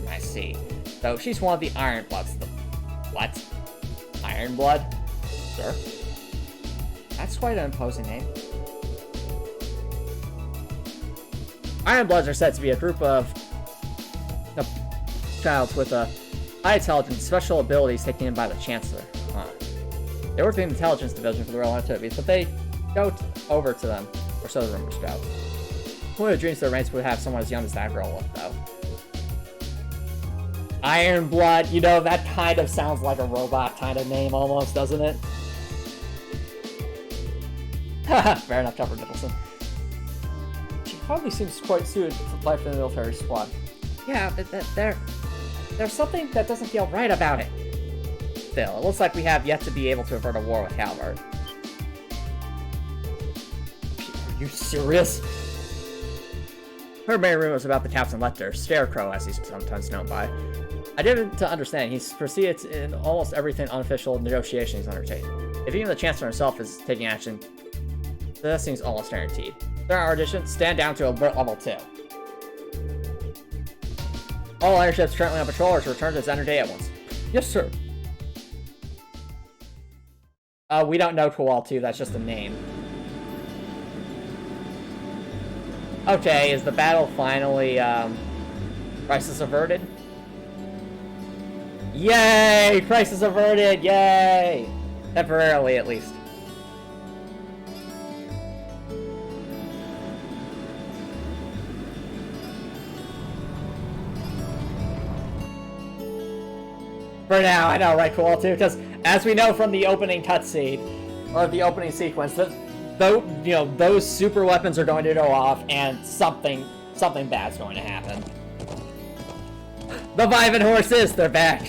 I see. So she's one of the Ironbloods. What? Ironblood? Sure. That's quite an imposing name. Ironbloods are said to be a group of childs with high intelligence, special abilities taken in by the Chancellor. They work in the Intelligence Division for the Royal Activities, but they go over to them, or so the rumors go. One of the dreams their ranks would have someone as young as that grow up, though. Ironblood, you know, that kind of sounds like a robot kind of name almost, doesn't it? Fair enough, Trevor Nicholson. She hardly seems quite suited for life in the military squad. Yeah, but there's something that doesn't feel right about it. Still, it looks like we have yet to be able to avert a war with Calvard. Are you serious? Heard many rumors about the Captain Lecter, Scarecrow as he's sometimes known by. I didn't understand. He's proceeded in almost everything unofficial negotiation he's undertaken. If even the Chancellor himself is taking action, that seems almost guaranteed. There are auditions, stand down to level 2. All airships currently on patrol are to return to Xander Day at once. Yes, sir. We don't know Kowal 2, that's just a name. Okay, is the battle finally, crisis averted? Yay! Crisis averted! Yay! Temporarily, at least. For now, I know, right, Cool, too? Because as we know from the opening cutscene, or the opening sequence, those super weapons are going to go off, and something bad's going to happen. The Vivint horses, they're back.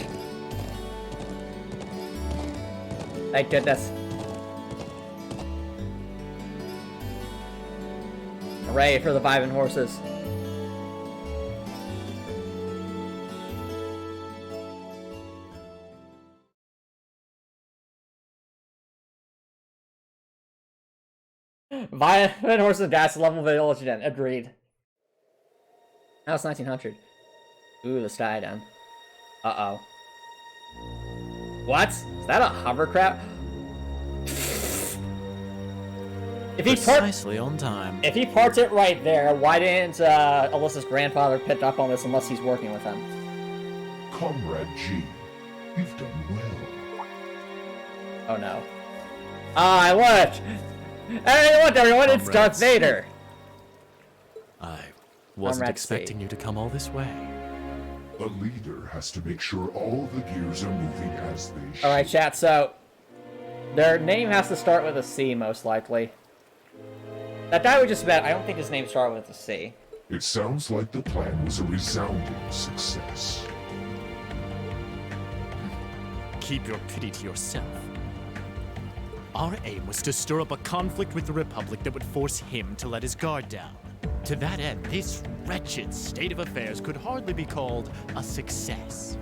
Thank goodness. Hooray for the Vivint horses. Vivint horses gas level village again. Agreed. That was 1900. Ooh, the sky done. Uh-oh. What? Is that a hovercraft? Precisely on time. If he parked it right there, why didn't Alyssa's grandfather pick up on this unless he's working with him? Comrade G, you've done well. Oh no. Ah, look! Hey, look everyone, it's Darth Vader! I wasn't Comrade expecting C. you to come all this way. A leader has to make sure all the gears are moving as they should. Alright, chat, so... their name has to start with a C, most likely. That guy we just met, I don't think his name started with a C. It sounds like the plan was a resounding success. Keep your pity to yourself. Our aim was to stir up a conflict with the Republic that would force him to let his guard down. To that end, this wretched state of affairs could hardly be called a success.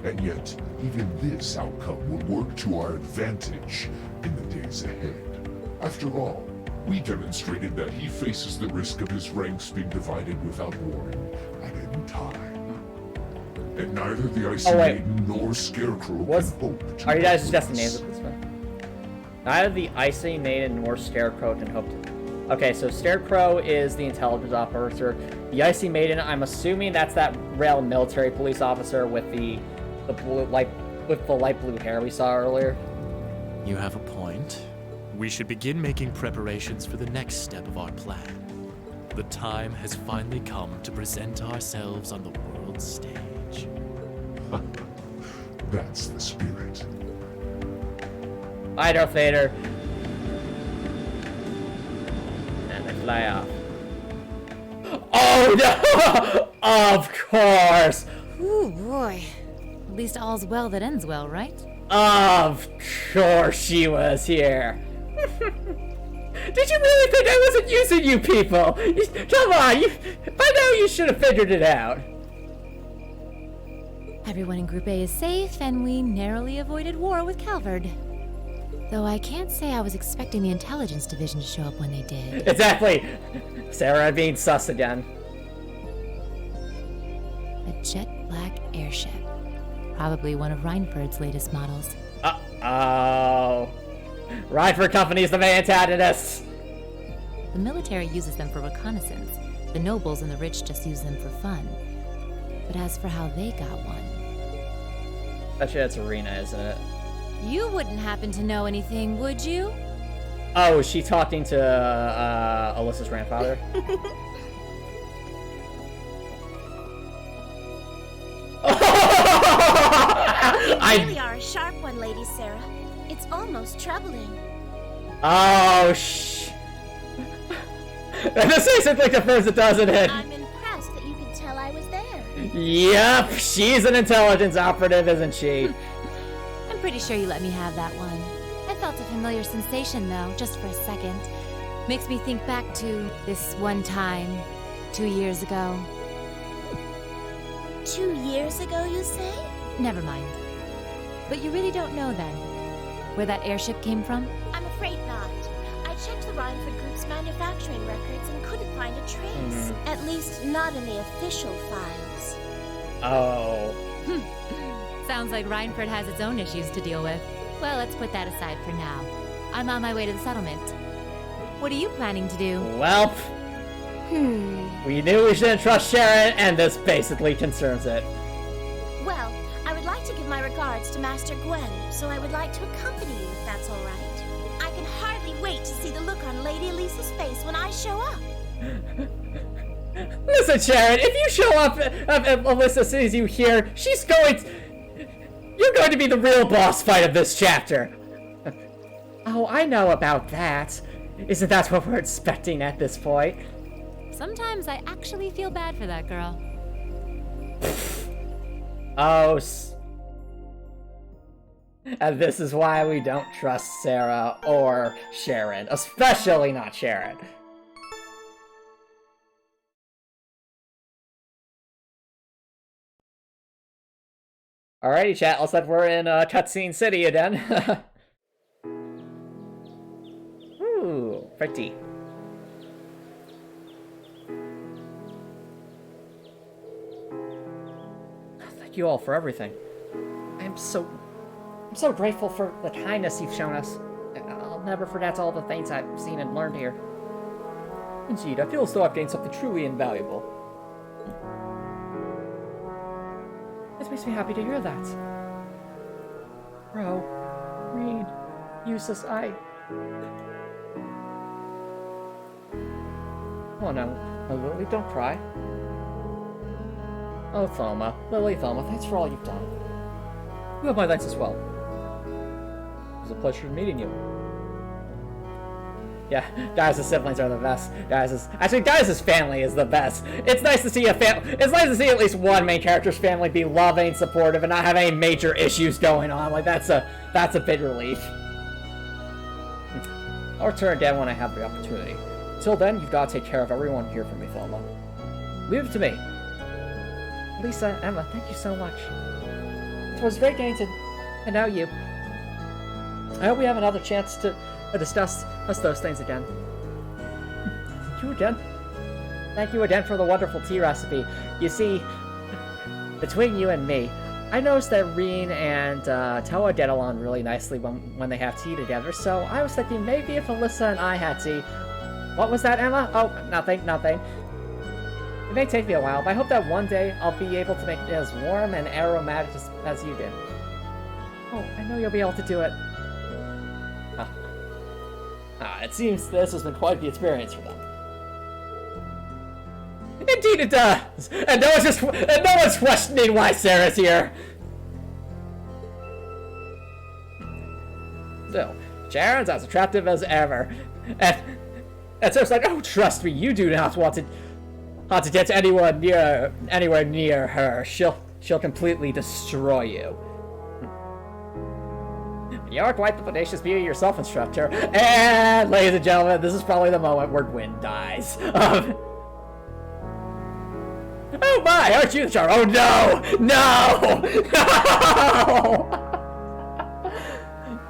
And yet, even this outcome will work to our advantage in the days ahead. After all, we demonstrated that he faces the risk of his ranks being divided without warning at any time. And neither the Icy Maiden nor Scarecrow can hope to... Are you guys suggesting names at this point? Neither the Icy Maiden nor Scarecrow can hope to... Okay, so Scarecrow is the intelligence officer. The Icy Maiden, I'm assuming that's that rail military police officer with the light blue hair we saw earlier. You have a point. We should begin making preparations for the next step of our plan. The time has finally come to present ourselves on the world stage. That's the spirit. Hi, Darth Vader. And they fly off. Oh no! Of course! Ooh, boy. At least all's well that ends well, right? Of course she was here. Did you really think I wasn't using you people? Come on, by now you should have figured it out. Everyone in Group A is safe, and we narrowly avoided war with Calvard. Though I can't say I was expecting the intelligence division to show up when they did. Exactly. Sarah being sus again. A jet black airship. Probably one of Reinford's latest models. Uh-oh. Reinford Company's the main antagonist. The military uses them for reconnaissance. The nobles and the rich just use them for fun. But as for how they got one... Actually, that's Arena, isn't it? You wouldn't happen to know anything, would you? Oh, is she talking to Alyssa's grandfather? You really are a sharp one, Lady Sarah. It's almost troubling. Oh, This basically confirms it, doesn't it? I'm impressed that you could tell I was there. Yep, she's an intelligence operative, isn't she? I'm pretty sure you let me have that one. I felt a familiar sensation, though, just for a second. Makes me think back to this one time, 2 years ago. 2 years ago, you say? Never mind. But you really don't know, then, where that airship came from? I'm afraid not. I checked the Reinford Group's manufacturing records and couldn't find a trace. At least not in the official files. Oh. Sounds like Reinford has its own issues to deal with. Well, let's put that aside for now. I'm on my way to the settlement. What are you planning to do? Well, we knew we shouldn't trust Sharon, and this basically concerns it. Well, I would like to give my regards to Master Gwen, so I would like to accompany you if that's all right. I can hardly wait to see the look on Lady Elisa's face when I show up. Listen, Sharon, if you show up, if Alyssa sees you here, she's going to... You're going to be the real boss fight of this chapter! Oh, I know about that. Isn't that what we're expecting at this point? Sometimes I actually feel bad for that girl. Oh, and this is why we don't trust Sarah or Sharon. Especially not Sharon. Alrighty, chat. Looks like we're in Cutscene City again. Ooh, pretty. Thank you all for everything. I'm so grateful for the kindness you've shown us. I'll never forget all the things I've seen and learned here. Indeed, I feel as though I've gained something truly invaluable. It makes me happy to hear that. Bro, Reed, Eustace, Oh no, Lily, don't cry. Oh, Thoma. Lily, Thoma, thanks for all you've done. You have my thanks as well. It was a pleasure meeting you. Yeah, Darius' siblings are the best. Darius' family is the best. It's nice to see it's nice to see at least one main character's family be loving, supportive, and not have any major issues going on. Like that's a big relief. I'll return again when I have the opportunity. Till then, you've got to take care of everyone here for me, Thelma. Leave it to me. Lisa, Emma, thank you so much. It was great getting to know you. I hope we have another chance to discuss those things again. Thank you again. Thank you again for the wonderful tea recipe. You see, between you and me, I noticed that Reen and Toa get along really nicely when they have tea together, so I was thinking maybe if Alyssa and I had tea... What was that, Emma? Oh, nothing. It may take me a while, but I hope that one day I'll be able to make it as warm and aromatic as you did. Oh, I know you'll be able to do it. It seems this has been quite the experience for them. Indeed it does! And no one's questioning why Sarah's here! Still, Sharon's as attractive as ever. And Sarah's like, oh, trust me, you do not want to get anywhere near her. She'll completely destroy you. You're quite the bodacious beauty yourself, instructor. And, ladies and gentlemen, this is probably the moment where Gwyn dies. Oh my, aren't you the star? Oh no! No! No!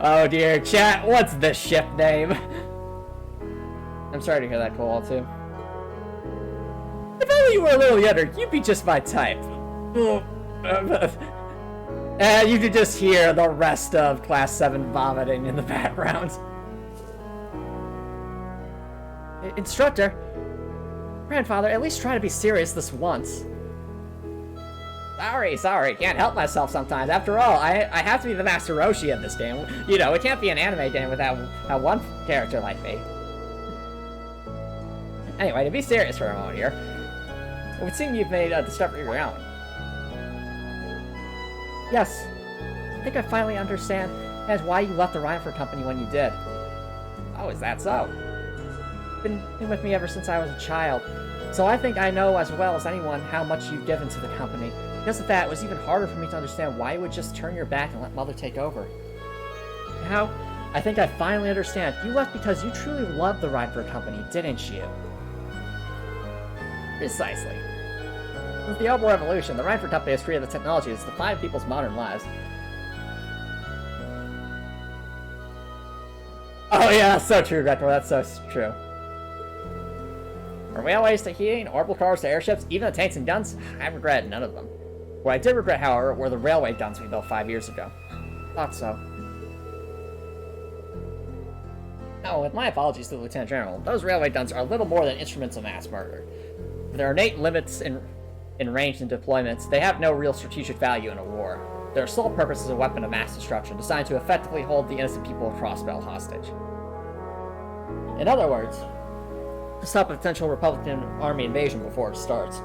Oh dear, chat, what's the ship name? I'm sorry to hear that, Cole, too. If only you were a little younger, you'd be just my type. And you could just hear the rest of Class 7 vomiting in the background. Instructor, Grandfather, at least try to be serious this once. Sorry, can't help myself sometimes. After all, I have to be the Master Roshi of this game. You know, it can't be an anime game without one character like me. Anyway, to be serious for a moment here, it would seem you've made a discovery of your own. Yes, I think I finally understand as why you left the Rhineford Company when you did. Oh, is that so? Been with me ever since I was a child, so I think I know as well as anyone how much you've given to the company. Because of that, it was even harder for me to understand why you would just turn your back and let Mother take over. Now, I think I finally understand. You left because you truly loved the Rhineford Company, didn't you? Precisely. Since the Elbow Revolution, the Rhineford Company has created the technology that's defined people's modern lives. Oh yeah, that's so true, Retro, that's so true. From railways to heating, orbital cars to airships, even the tanks and guns, I regret none of them. What I did regret, however, were the railway guns we built 5 years ago. Thought so. Oh, with my apologies to the Lieutenant General, those railway guns are little more than instruments of mass murder. With their innate limits in range and deployments, they have no real strategic value in a war. Their sole purpose is a weapon of mass destruction, designed to effectively hold the innocent people of Crossbell hostage. In other words, to stop a potential Republican army invasion before it starts.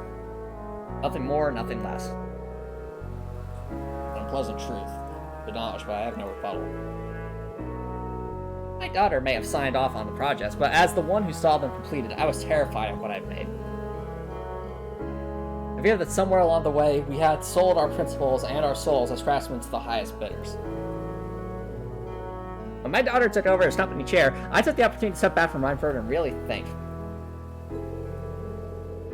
Nothing more, nothing less. Unpleasant truth. the knowledge, but I have no rebuttal. My daughter may have signed off on the projects, but as the one who saw them completed, I was terrified of what I'd made. I fear that somewhere along the way, we had sold our principles and our souls as craftsmen to the highest bidders. When my daughter took over as company chair, I took the opportunity to step back from Reinford and really think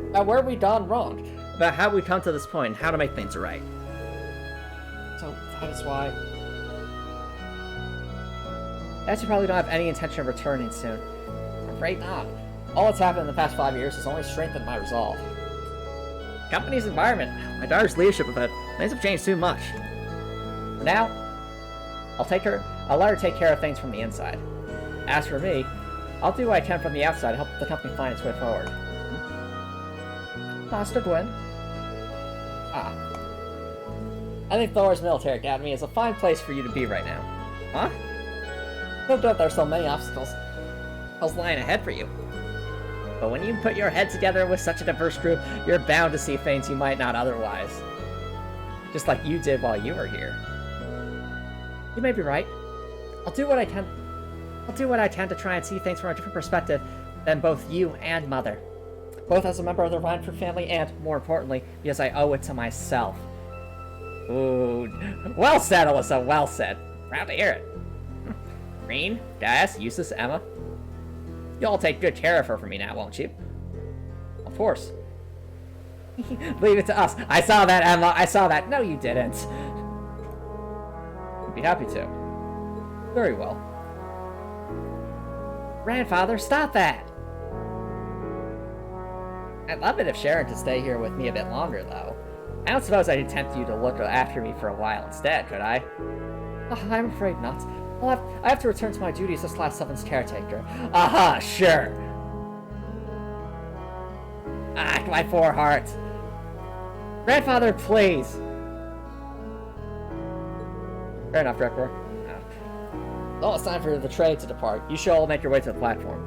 about where we'd gone wrong, about how we'd come to this point, and how to make things right. So that is why I actually probably don't have any intention of returning soon. I'm afraid not. All that's happened in the past 5 years has only strengthened my resolve. The company's environment, my daughter's leadership of it, things have changed too much. For now, I'll let her take care of things from the inside. As for me, I'll do what I can from the outside to help the company find its way forward. Master Gwen? Ah. I think Thor's Military Academy is a fine place for you to be right now. Huh? No doubt there are so many obstacles lying ahead for you. But when you put your head together with such a diverse group, you're bound to see things you might not otherwise. Just like you did while you were here. You may be right. I'll do what I can to try and see things from a different perspective than both you and Mother. Both as a member of the Reinford family and, more importantly, because I owe it to myself. Ooh. Well said, Alyssa, well said. Proud to hear it. Green, Dias, Eustace, Emma. You'll take good care of her for me now, won't you? Of course. Leave it to us. I saw that, Emma. I saw that. No, you didn't. I'd be happy to. Very well. Grandfather, stop that! I'd love it if Sharon could stay here with me a bit longer, though. I don't suppose I could tempt you to look after me for a while instead, could I? Oh, I'm afraid not. I have to return to my duties as Class 7's caretaker. Aha, sure. Ah, my poor heart. Grandfather, please. Fair enough, Director. Well, it's time for the tray to depart. You should all make your way to the platform.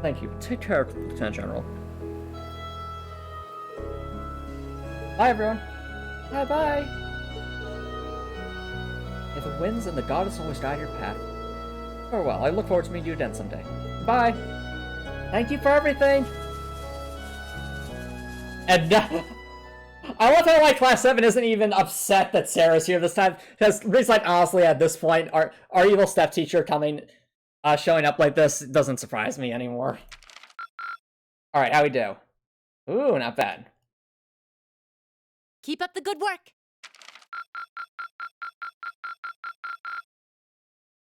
Thank you. Take care, Lieutenant General. Bye, everyone. Bye-bye. May the winds and the goddess always guide your path. Farewell. I look forward to meeting you again someday. Bye. Thank you for everything. And I love how like Class 7 isn't even upset that Sarah's here this time, because it's like honestly at this point, our evil step teacher showing up like this doesn't surprise me anymore. All right, how we do? Ooh, not bad. Keep up the good work.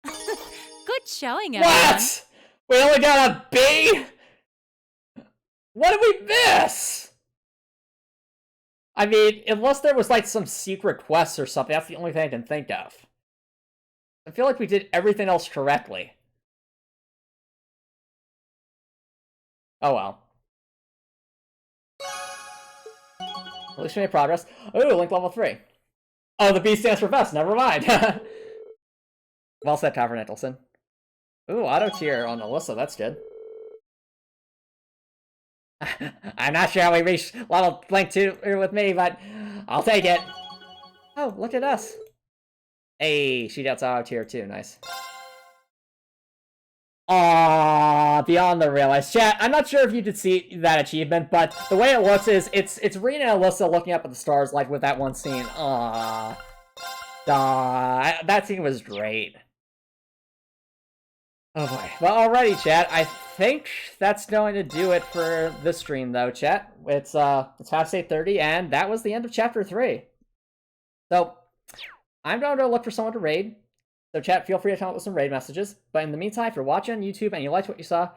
Good showing, everyone. What? We only got a B? What did we miss? I mean, unless there was like some secret quests or something, that's the only thing I can think of. I feel like we did everything else correctly. Oh well. At least we made progress. Ooh, link level 3. Oh, the B stands for best, never mind. Well said, Tavern Nicholson. Ooh, auto tier on Alyssa, that's good. I'm not sure how we reached level link 2 with me, but I'll take it. Oh, look at us. Hey, she gets auto tier too, nice. Aww, beyond the realize. Chat, I'm not sure if you could see that achievement, but the way it looks is it's Rena and Alyssa looking up at the stars like with that one scene. Aww. That scene was great. Oh boy. Well, alrighty, chat. I think that's going to do it for this stream, though, chat. It's past 8:30, and that was the end of Chapter 3. So, I'm going to look for someone to raid. So, chat, feel free to come up with some raid messages. But in the meantime, if you're watching on YouTube and you liked what you saw,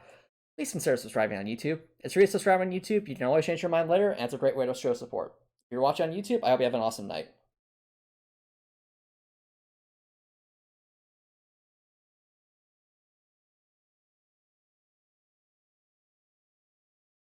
please consider subscribing on YouTube. It's free to subscribe on YouTube. You can always change your mind later, and it's a great way to show support. If you're watching on YouTube, I hope you have an awesome night.